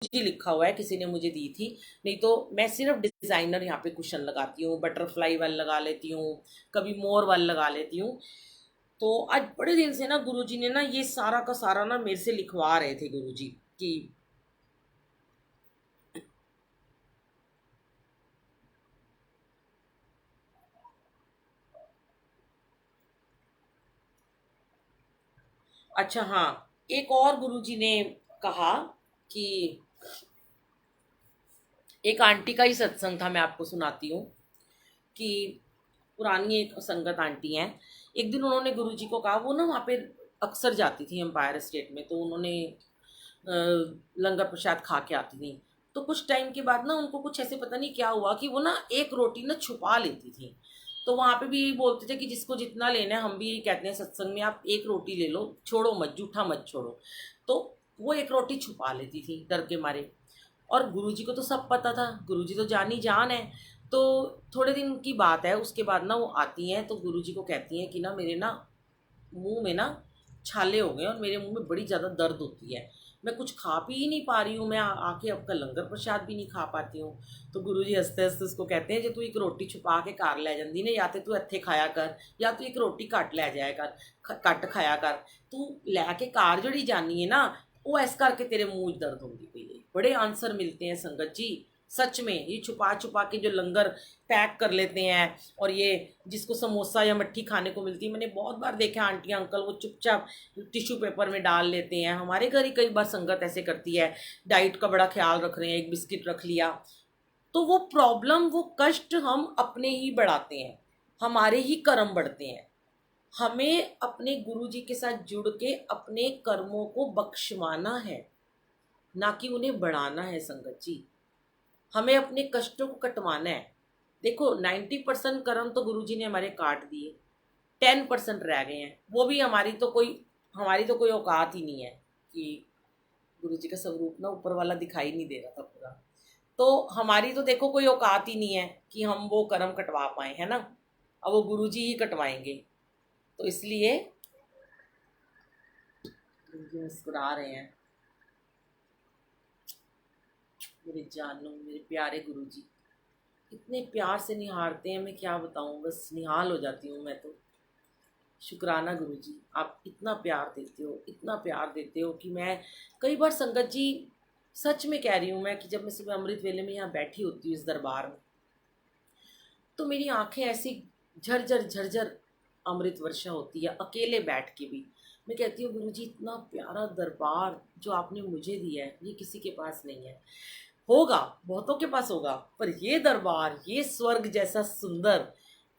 जी लिखा हुआ है, किसी ने मुझे दी थी। नहीं तो मैं सिर्फ डिजाइनर यहाँ पे कुशन लगाती हूँ, बटरफ्लाई वाल लगा लेती हूँ, कभी मोर वाल लगा लेती हूँ। तो आज बड़े दिन से ना गुरुजी ने ना ये सारा का सारा ना मेरे से लिखवा रहे थे गुरुजी कि अच्छा हाँ, एक और गुरुजी ने कहा कि एक आंटी का ही सत्संग था, मैं आपको सुनाती हूँ कि पुरानी एक संगत आंटी हैं। एक दिन उन्होंने गुरुजी को कहा, वो ना वहाँ पे अक्सर जाती थी एम्पायर स्टेट में, तो उन्होंने लंगर प्रसाद खा के आती थी। तो कुछ टाइम के बाद ना उनको कुछ ऐसे पता नहीं क्या हुआ कि वो ना एक रोटी ना छुपा लेती थी। तो वहाँ पे भी यही बोलते थे कि जिसको जितना लेना है, हम भी यही कहते हैं सत्संग में, आप एक रोटी ले लो, छोड़ो मत, जूठा मत छोड़ो। तो वो एक रोटी छुपा लेती थी डर के मारे। और गुरुजी को तो सब पता था, गुरुजी तो जानी जान है। तो थोड़े दिन की बात है, उसके बाद ना वो आती हैं तो गुरुजी को कहती हैं कि ना मेरे ना मुंह में ना छाले हो गए और मेरे मुंह में बड़ी ज़्यादा दर्द होती है, मैं कुछ खा पी ही नहीं पा रही हूँ, मैं आके आपका लंगर प्रसाद भी नहीं खा पाती हूँ। तो गुरुजी हंसते हंसते उसको कहते हैं, जो तू एक रोटी छुपा के कार ले जाती ने, या तो तू इत्थे खाया कर या तू एक रोटी कट ले जाया कर, कट खाया कर। तू लैके कार जड़ी जानी है ना, वो इस करके तेरे मुंह च दर्द होती पई है। बड़े आंसर मिलते हैं संगत जी, सच में। ये छुपा छुपा के जो लंगर पैक कर लेते हैं, और ये जिसको समोसा या मट्ठी खाने को मिलती है, मैंने बहुत बार देखा आंटियां अंकल वो चुपचाप टिश्यू पेपर में डाल लेते हैं। हमारे घर ही कई बार संगत ऐसे करती है, डाइट का बड़ा ख्याल रख रहे हैं, एक बिस्किट रख लिया। तो वो प्रॉब्लम, वो कष्ट हम अपने ही बढ़ाते हैं, हमारे ही कर्म बढ़ते हैं। हमें अपने गुरु जी के साथ जुड़ के अपने कर्मों को बख्शवाना है, ना कि उन्हें बढ़ाना है संगत जी। हमें अपने कष्टों को कटवाना है। देखो 90% कर्म तो गुरुजी ने हमारे काट दिए, 10% रह गए हैं, वो भी हमारी तो कोई औकात ही नहीं है कि गुरुजी का स्वरूप ना ऊपर वाला दिखाई नहीं दे रहा था पूरा। तो हमारी तो देखो कोई औकात ही नहीं है कि हम वो कर्म कटवा पाए, है ना। अब वो गुरुजी ही कटवाएंगे। तो इसलिए गुरुजी मुस्कुरा रहे हैं, मेरे जानू, मेरे प्यारे गुरुजी इतने प्यार से निहारते हैं, मैं क्या बताऊं, बस निहाल हो जाती हूँ मैं तो। शुक्राना गुरुजी, आप इतना प्यार देते हो, इतना प्यार देते हो कि मैं कई बार संगत जी, सच में कह रही हूँ मैं, कि जब मैं सुबह अमृत वेले में यहाँ बैठी होती हूँ इस दरबार में, तो मेरी आंखें ऐसी झरझर झरझर अमृत वर्षा होती है, अकेले बैठ के भी। मैं कहती हूँ गुरुजी इतना प्यारा दरबार जो आपने मुझे दिया है, ये किसी के पास नहीं है। होगा, बहुतों के पास होगा, पर ये दरबार, ये स्वर्ग जैसा सुंदर,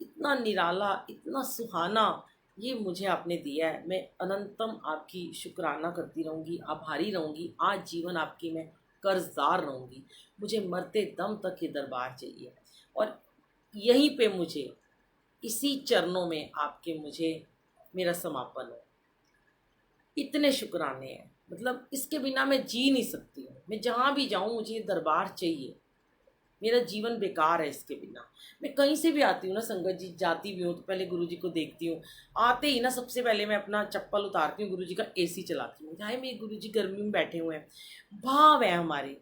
इतना निराला, इतना सुहाना, ये मुझे आपने दिया है। मैं अनंतम आपकी शुक्राना करती रहूँगी, आभारी रहूँगी, आज जीवन आपकी मैं कर्जदार रहूँगी। मुझे मरते दम तक ये दरबार चाहिए, और यहीं पे मुझे, इसी चरणों में आपके मुझे मेरा समापन हो। इतने शुक्राने हैं, मतलब इसके बिना मैं जी नहीं सकती हूँ। मैं जहाँ भी जाऊँ मुझे ये दरबार चाहिए, मेरा जीवन बेकार है इसके बिना। मैं कहीं से भी आती हूँ ना संगत जी, जाती भी हूँ तो पहले गुरु जी को देखती हूँ। आते ही ना सबसे पहले मैं अपना चप्पल उतारती हूँ, गुरु जी का एसी चलाती हूँ। हाय मेरे गुरु जी गर्मी में बैठे हुए हैं, भाव है हमारे,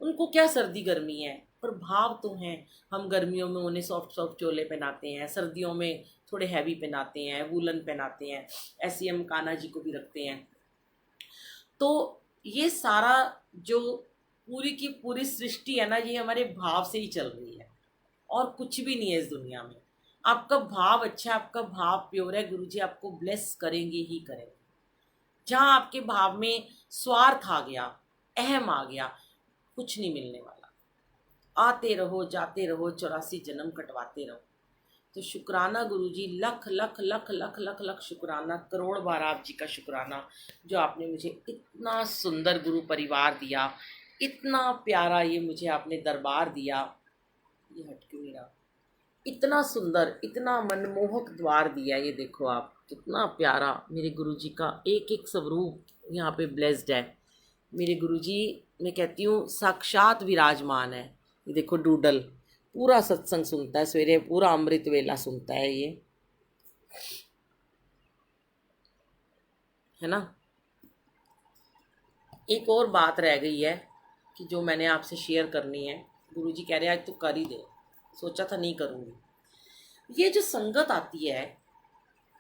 उनको क्या सर्दी गर्मी है, पर भाव तो हैं। हम गर्मियों में उन्हें सॉफ्ट सॉफ्ट चोले पहनाते हैं, सर्दियों में थोड़े हैवी पहनाते हैं, वूलन पहनाते हैं, ऐसे हम कान्हा जी को भी रखते हैं। तो ये सारा जो पूरी की पूरी सृष्टि है ना, ये हमारे भाव से ही चल रही है और कुछ भी नहीं है इस दुनिया में। आपका भाव अच्छा है, आपका भाव प्योर है, गुरुजी आपको ब्लेस करेंगे ही करेंगे। जहाँ आपके भाव में स्वार्थ आ गया, अहम आ गया, कुछ नहीं मिलने वाला। आते रहो जाते रहो, 84 जन्म कटवाते रहो। तो शुक्राना गुरुजी, लख लख लख लख लख लख शुक्राना, करोड़ बार आप जी का शुक्राना, जो आपने मुझे इतना सुंदर गुरु परिवार दिया, इतना प्यारा ये मुझे आपने दरबार दिया। ये हट क्यों नहीं रहा? इतना सुंदर, इतना मनमोहक द्वार दिया। ये देखो आप, कितना प्यारा मेरे गुरुजी का एक एक स्वरूप यहाँ पे ब्लेस्ड है। मेरे गुरुजी, मैं कहती हूँ साक्षात विराजमान है। ये देखो डूडल पूरा सत्संग सुनता है, सवेरे पूरा अमृत वेला सुनता है ये, है ना। एक और बात रह गई है कि जो मैंने आपसे शेयर करनी है। गुरुजी कह रहे हैं आज तो कर ही दे, सोचा था नहीं करूँगी। ये जो संगत आती है,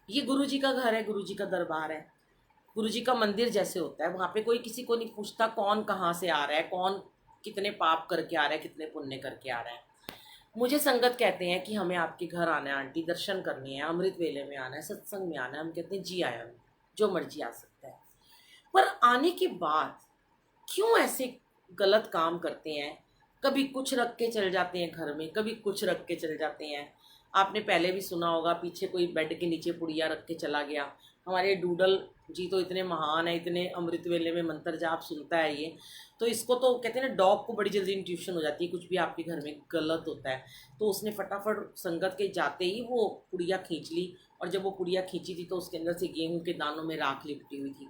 ये गुरुजी का घर है, गुरुजी का दरबार है, गुरुजी का मंदिर जैसे होता है। वहाँ पे कोई किसी को नहीं पूछता कौन कहाँ से आ रहा है, कौन कितने पाप करके आ रहा है, कितने पुण्य करके आ रहा है। मुझे संगत कहते हैं कि हमें आपके घर आना है आंटी, दर्शन करने हैं, अमृत वेले में आना है, सत्संग में आना है। हम कहते हैं जी आया, जो मर्जी आ सकता है। पर आने के बाद क्यों ऐसे गलत काम करते हैं? कभी कुछ रख के चले जाते हैं घर में, कभी कुछ रख के चले जाते हैं। आपने पहले भी सुना होगा, पीछे कोई बेड के नीचे पुड़िया रख के चला गया। हमारे डूडल जी तो इतने महान है, इतने अमृत वेले में मंत्र जाप सुनता है ये, तो इसको तो कहते हैं ना, डॉग को बड़ी जल्दी इंट्यूशन हो जाती है, कुछ भी आपके घर में गलत होता है। तो उसने फटाफट संगत के जाते ही वो पुड़िया खींच ली, और जब वो पुड़िया खींची थी तो उसके अंदर से गेहूं के दानों में राख लिपटी हुई थी।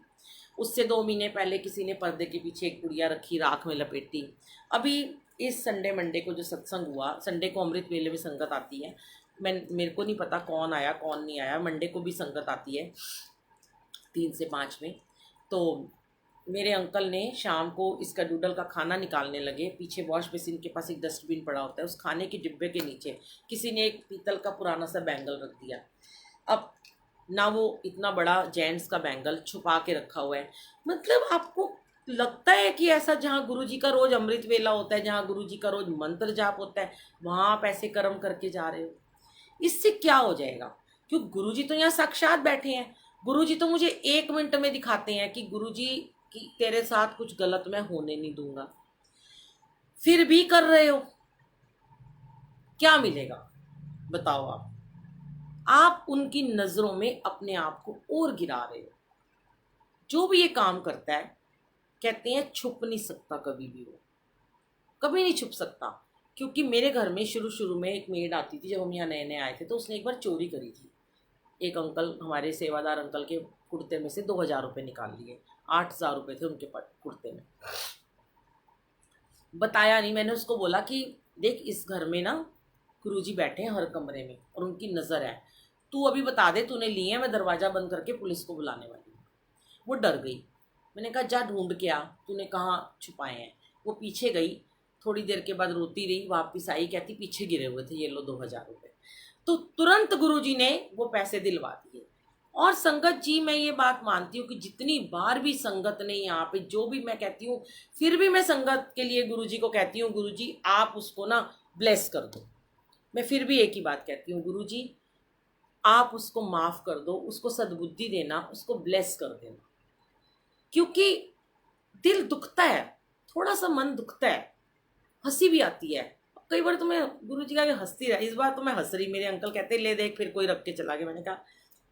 उससे 2 महीने पहले किसी ने पर्दे के पीछे एक पुड़िया रखी, राख में लपेटी। अभी इस संडे मंडे को जो सत्संग हुआ, संडे को अमृत वेले में संगत आती है। मेरे को नहीं पता कौन आया कौन नहीं आया, मंडे को भी संगत आती है 3 से 5 में। तो मेरे अंकल ने शाम को इसका डूडल का खाना निकालने लगे, पीछे वॉश बेसिन के पास एक डस्टबिन पड़ा होता है, उस खाने के डिब्बे के नीचे किसी ने एक पीतल का पुराना सा बैंगल रख दिया। अब ना वो इतना बड़ा जेंट्स का बैंगल छुपा के रखा हुआ है। मतलब आपको लगता है कि ऐसा जहाँ गुरुजी का रोज अमृत वेला होता है, जहाँ गुरुजी का रोज मंत्र जाप होता है, वहाँ आप ऐसे कर्म करके जा रहे हो? इससे क्या हो जाएगा? क्यों, गुरुजी तो यहाँ साक्षात बैठे हैं। गुरुजी तो मुझे 1 मिनट में दिखाते हैं कि गुरुजी कि तेरे साथ कुछ गलत मैं होने नहीं दूंगा। फिर भी कर रहे हो, क्या मिलेगा बताओ आप उनकी नजरों में अपने आप को और गिरा रहे हो। जो भी ये काम करता है, कहते हैं छुप नहीं सकता कभी भी, वो कभी नहीं छुप सकता। क्योंकि मेरे घर में शुरू शुरू में एक मेड आती थी, जब हम यहाँ नए नए आए थे, तो उसने एक बार चोरी करी थी। एक अंकल, हमारे सेवादार अंकल के कुर्ते में से 2000 रुपये निकाल लिए। 8000 रुपये थे उनके कुर्ते में। बताया नहीं, मैंने उसको बोला कि देख, इस घर में ना गुरुजी बैठे हैं हर कमरे में और उनकी नज़र है, तू अभी बता दे तूने लिए हैं, मैं दरवाज़ा बंद करके पुलिस को बुलाने वाली हूँ। वो डर गई। मैंने कहा जा ढूंढ के आ, तूने कहाँ छुपाए हैं। वो पीछे गई, थोड़ी देर के बाद रोती रही, वापस आई, कहती पीछे गिरे हुए थे, ये लो 2000 रुपये। तो तुरंत गुरुजी ने वो पैसे दिलवा दिए। और संगत जी, मैं ये बात मानती हूँ कि जितनी बार भी संगत ने यहाँ पे जो भी मैं कहती हूँ, फिर भी मैं संगत के लिए गुरुजी को कहती हूँ, गुरुजी आप उसको ना ब्लेस कर दो। मैं फिर भी एक ही बात कहती हूँ, गुरुजी आप उसको माफ़ कर दो, उसको सद्बुद्धि देना, उसको ब्लेस कर देना। क्योंकि दिल दुखता है, थोड़ा सा मन दुखता है, हंसी भी आती है। कई बार तो मैं गुरुजी का हंसती रही, इस बार तो मैं हंस रही। मेरे अंकल कहते ले देख फिर कोई रख के चला गया। मैंने कहा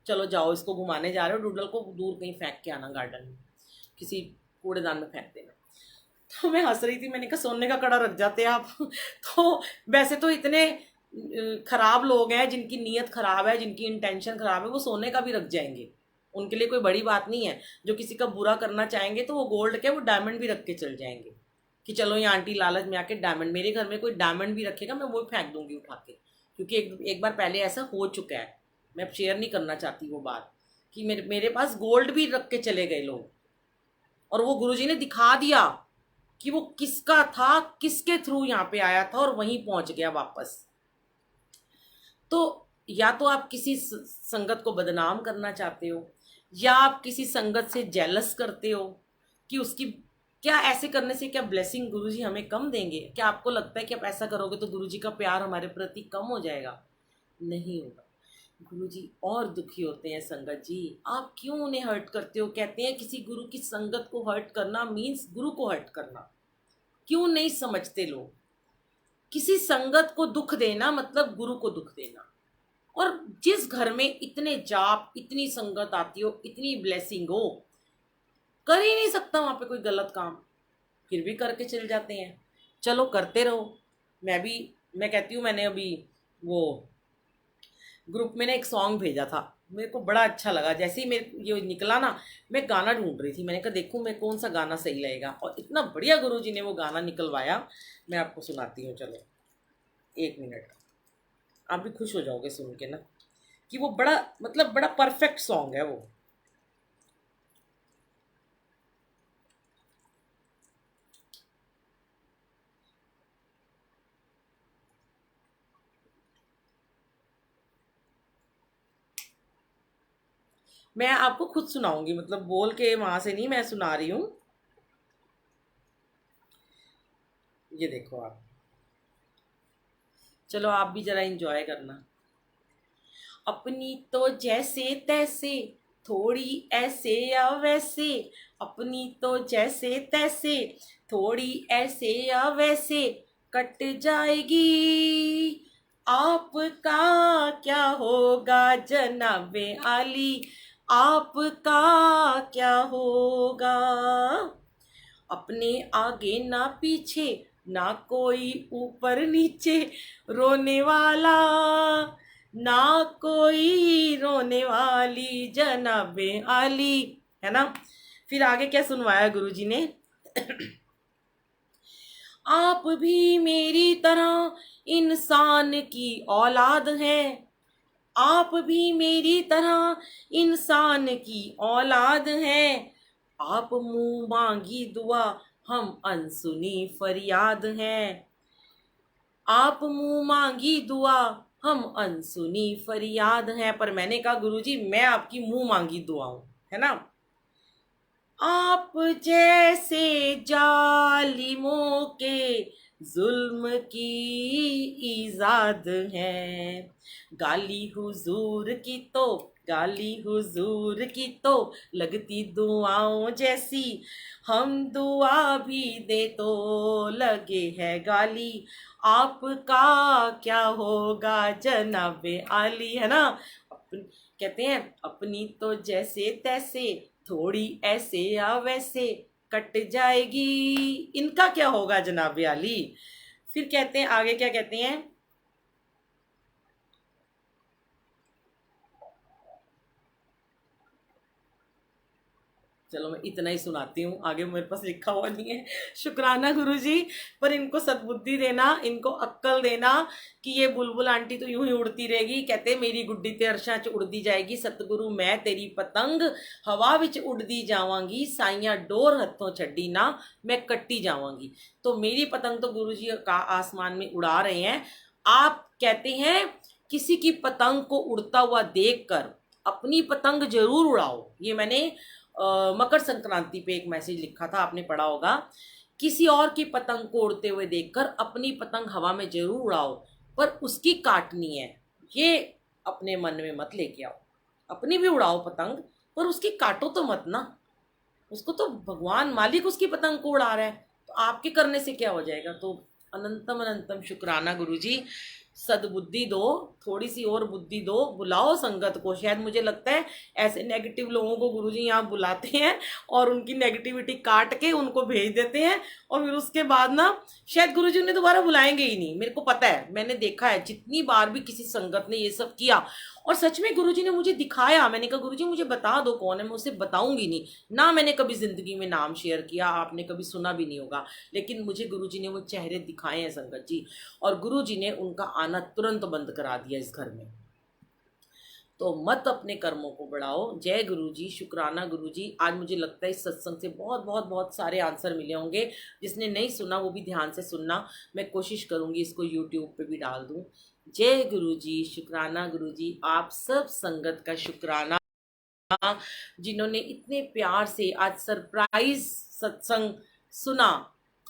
चलो जाओ, इसको घुमाने जा रहे हो, डूडल को दूर कहीं फेंक के आना, गार्डन में किसी कूड़ेदान में फेंक देना। तो मैं हंस रही थी, मैंने कहा सोने का कड़ा रख जाते आप। तो वैसे तो इतने खराब लोग हैं, जिनकी नीयत खराब है, जिनकी इंटेंशन खराब है, वो सोने का भी रख जाएंगे। उनके लिए कोई बड़ी बात नहीं है। जो किसी का बुरा करना चाहेंगे तो वो गोल्ड के वो डायमंड भी रख के चल जाएंगे कि चलो ये आंटी लालच में आके डायमंड, मेरे घर में कोई डायमंड भी रखेगा मैं वो फेंक दूंगी उठा के। क्योंकि एक बार पहले ऐसा हो चुका है, मैं शेयर नहीं करना चाहती वो बात, कि मेरे पास गोल्ड भी रख के चले गए लोग, और वो गुरुजी ने दिखा दिया कि वो किसका था, किसके थ्रू यहाँ पे आया था और वहीं पहुंच गया वापस। तो या तो आप किसी संगत को बदनाम करना चाहते हो, या आप किसी संगत से जेलस करते हो कि उसकी, क्या ऐसे करने से क्या ब्लेसिंग गुरुजी हमें कम देंगे? क्या आपको लगता है कि आप ऐसा करोगे तो गुरुजी का प्यार हमारे प्रति कम हो जाएगा? नहीं होगा। गुरुजी और दुखी होते हैं संगत जी, आप क्यों उन्हें हर्ट करते हो? कहते हैं किसी गुरु की संगत को हर्ट करना मीन्स गुरु को हर्ट करना। क्यों नहीं समझते लोग? किसी संगत को दुख देना मतलब गुरु को दुख देना। और जिस घर में इतने जाप, इतनी संगत आती हो, इतनी ब्लेसिंग हो, कर ही नहीं सकता वहां पे कोई गलत काम, फिर भी करके चल जाते हैं। चलो करते रहो। मैं कहती हूँ, मैंने अभी वो ग्रुप में ना एक सॉन्ग भेजा था, मेरे को बड़ा अच्छा लगा। जैसे ही मेरे ये निकला ना, मैं गाना ढूंढ रही थी, मैंने कहा देखूँ मैं कौन सा गाना सही लगेगा, और इतना बढ़िया गुरुजी ने वो गाना निकलवाया। मैं आपको सुनाती हूँ, चलो 1 मिनट। आप भी खुश हो जाओगे सुन के ना, कि वो बड़ा मतलब बड़ा परफेक्ट सॉन्ग है वो। मैं आपको खुद सुनाऊंगी, मतलब बोल के वहां से नहीं, मैं सुना रही हूँ। ये देखो आप, चलो आप भी जरा एंजॉय करना। अपनी तो जैसे तैसे, थोड़ी ऐसे या वैसे, अपनी तो जैसे तैसे, थोड़ी ऐसे या वैसे, कट जाएगी। आपका क्या होगा जनाबे आली, आपका क्या होगा? अपने आगे ना पीछे, ना कोई ऊपर नीचे, रोने वाला ना कोई रोने वाली जनाबे आली, है ना। फिर आगे क्या सुनवाया गुरुजी ने? आप भी मेरी तरह इंसान की औलाद हैं, आप भी मेरी तरह इंसान की औलाद हैं। आप मुंह मांगी दुआ, हम अनसुनी फरियाद हैं। आप मुंह मांगी दुआ, हम अनसुनी फरियाद हैं। पर मैंने कहा गुरुजी मैं आपकी मुंह मांगी दुआ हूं, है ना। आप जैसे जालिमों के जुल्म की ईजाद है, गाली हुजूर की तो, गाली हुजूर की तो लगती दुआओं जैसी, हम दुआ भी दे तो लगे है गाली। आपका क्या होगा जनाबे आली, है ना। कहते हैं अपनी तो जैसे तैसे, थोड़ी ऐसे या वैसे, कट जाएगी। इनका क्या होगा जनाबे आली? फिर कहते हैं आगे, क्या कहते हैं? चलो मैं इतना ही सुनाती हूँ, आगे मेरे पास लिखा हुआ नहीं है। शुक्राना गुरुजी, पर इनको सद्बुद्धि देना, इनको अक्कल देना कि ये बुलबुल आंटी तो यूं ही उड़ती रहेगी। कहते मेरी गुड्डी ते अरशा च उड़दी जाएगी, सतगुरु मैं तेरी पतंग हवा विच उड़दी जावांगी, साइयां डोर हथों छड्डी ना मैं कट्टी जावांगी। तो मेरी पतंग तो गुरुजी का आसमान में उड़ा रहे हैं। आप कहते हैं किसी की पतंग को उड़ता हुआ देखकर अपनी पतंग जरूर उड़ाओ। ये मैंने मकर संक्रांति पे एक मैसेज लिखा था, आपने पढ़ा होगा। किसी और की पतंग को उड़ते हुए देखकर अपनी पतंग हवा में जरूर उड़ाओ, पर उसकी काटनी है, ये अपने मन में मत लेके आओ। अपनी भी उड़ाओ पतंग, पर उसकी काटो तो मत ना। उसको तो भगवान मालिक उसकी पतंग को उड़ा रहा है, तो आपके करने से क्या हो जाएगा? तो अनंतम अनंतम शुक्राना गुरुजी, सद्बुद्धि दो, थोड़ी सी और बुद्धि दो, बुलाओ संगत को। शायद मुझे लगता है ऐसे नेगेटिव लोगों को गुरुजी यहाँ बुलाते हैं और उनकी नेगेटिविटी काट के उनको भेज देते हैं, और फिर उसके बाद ना शायद गुरुजी उन्हें दोबारा बुलाएंगे ही नहीं। मेरे को पता है, मैंने देखा है जितनी बार भी किसी संगत ने ये सब किया, और सच में गुरुजी ने मुझे दिखाया। मैंने कहा गुरुजी मुझे बता दो कौन है, मैं उसे बताऊंगी नहीं ना। मैंने कभी जिंदगी में नाम शेयर किया, आपने कभी सुना भी नहीं होगा, लेकिन मुझे गुरुजी ने वो चेहरे दिखाए हैं संगत जी, और गुरुजी ने उनका आना तुरंत बंद करा दिया इस घर में। तो मत अपने कर्मों को बढ़ाओ। जय गुरु जी, शुक्राना गुरु जी। आज मुझे लगता है इस सत्संग से बहुत बहुत बहुत सारे आंसर मिले होंगे। जिसने नहीं सुना वो भी ध्यान से सुनना। मैं कोशिश करूँगी इसको यूट्यूब पे भी डाल दूँ। जय गुरु जी, शुक्राना गुरु जी। आप सब संगत का शुक्राना जिन्होंने इतने प्यार से आज सरप्राइज सत्संग सुना।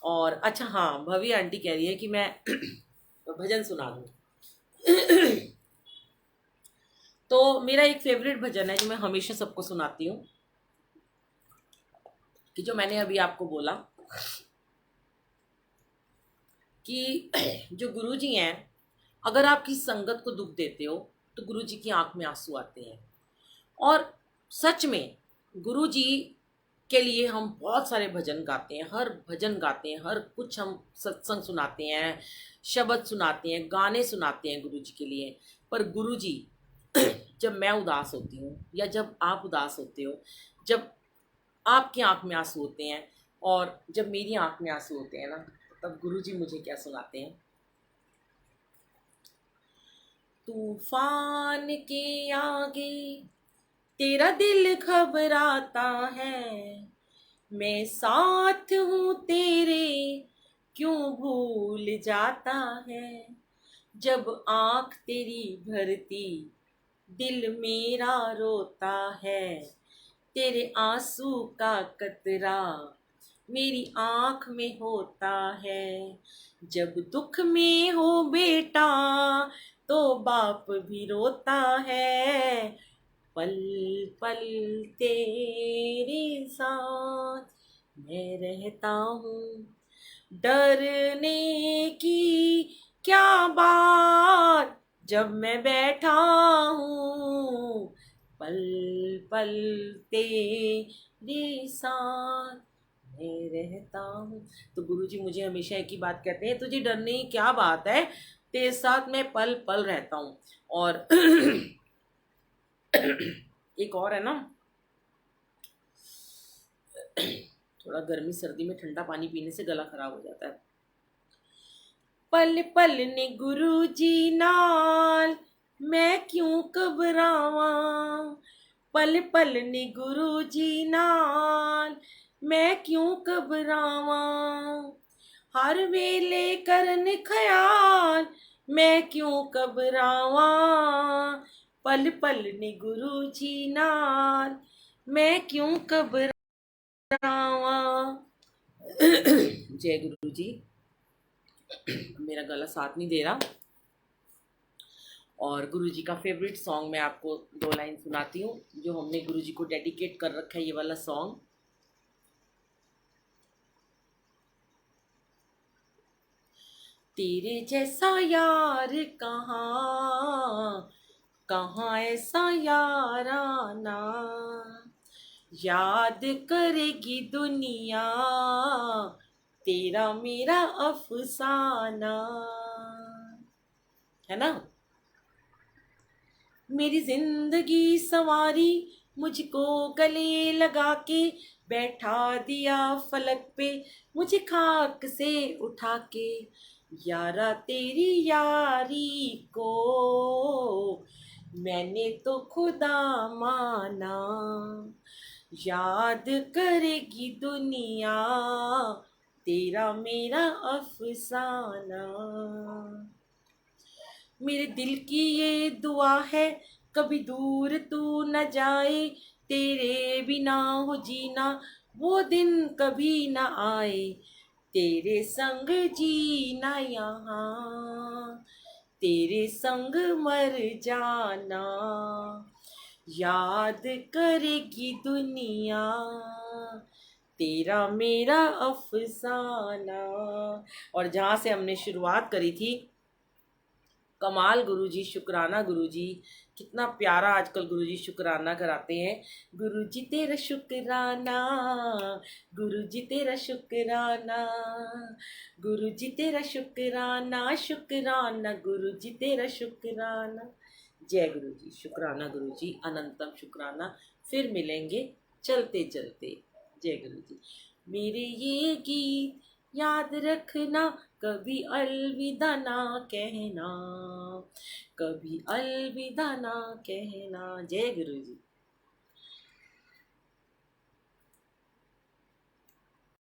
और अच्छा हाँ, भवी आंटी कह रही है कि मैं भजन सुना दूँ। तो मेरा एक फेवरेट भजन है जो मैं हमेशा सबको सुनाती हूँ, कि जो मैंने अभी आपको बोला कि जो गुरु जी हैं, अगर आप किसी संगत को दुख देते हो तो गुरु जी की आंख में आंसू आते हैं। और सच में गुरु जी के लिए हम बहुत सारे भजन गाते हैं, हर भजन गाते हैं, हर कुछ हम सत्संग सुनाते हैं, शब्द सुनाते हैं, गाने सुनाते हैं गुरु जी के लिए। पर गुरु जी जब मैं उदास होती हूँ या जब आप उदास होते हो, जब आपकी आंख में आंसू होते हैं और जब मेरी आंख में आंसू होते हैं ना, तब गुरु जी मुझे क्या सुनाते हैं। तूफान के आगे तेरा दिल घबराता है, मैं साथ हूँ तेरे क्यों भूल जाता है। जब आँख तेरी भरती दिल मेरा रोता है, तेरे आंसू का कतरा मेरी आँख में होता है। जब दुख में हो बेटा तो बाप भी रोता है, पल पल तेरे साथ मैं रहता हूँ। डरने की क्या बात जब मैं बैठा हूँ, पल पल तेरे साथ मैं रहता हूँ। तो गुरुजी मुझे हमेशा एक ही बात कहते हैं, तुझे डरने की क्या बात है, तेरे साथ मैं पल पल रहता हूँ। और एक और है ना, थोड़ा गर्मी सर्दी में ठंडा पानी पीने से गला खराब हो जाता है। पल पल ने गुरु जी नाल मैं क्यों घबरावा, पल पल ने गुरु जी नाल मैं क्यों घबरावा। हर वेले करन ख्याल मैं क्यों घबरावा, पल पल ने गुरु जी नाल मैं क्यों घबरावा। जय गुरु जी। मेरा गला साथ नहीं दे रहा। और गुरु जी का फेवरेट सॉन्ग मैं आपको 2 लाइन सुनाती हूँ, जो हमने गुरु जी को डेडिकेट कर रखा है, ये वाला सॉन्ग। तेरे जैसा यार कहाँ कहाँ ऐसा याराना, याद करेगी दुनिया तेरा मेरा अफसाना, है ना। मेरी जिंदगी संवारी मुझको गले लगा के, बैठा दिया फलक पे मुझे खाक से उठा के। यारा तेरी यारी को मैंने तो खुदा माना, याद करेगी दुनिया तेरा मेरा अफसाना। मेरे दिल की ये दुआ है कभी दूर तू न जाए, तेरे बिना हो जीना वो दिन कभी न आए। तेरे संग जीना यहाँ तेरे संग मर जाना, याद करेगी दुनिया तेरा मेरा अफसाना। और जहाँ से हमने शुरुआत करी थी, कमाल गुरुजी, शुक्राना गुरुजी। कितना प्यारा आजकल गुरुजी शुक्राना कराते हैं। गुरुजी तेरा शुक्राना, गुरुजी तेरा शुक्राना, गुरुजी तेरा शुक्राना, शुक्राना गुरुजी तेरा शुक्राना। जय गुरुजी, शुक्राना गुरुजी, अनंतम शुक्राना। फिर मिलेंगे चलते चलते। जय गुरुजी। मेरे ये गीत याद रखना, कभी अलविदा ना कहना, कभी अलविदा ना कहना। जय गुरु जी।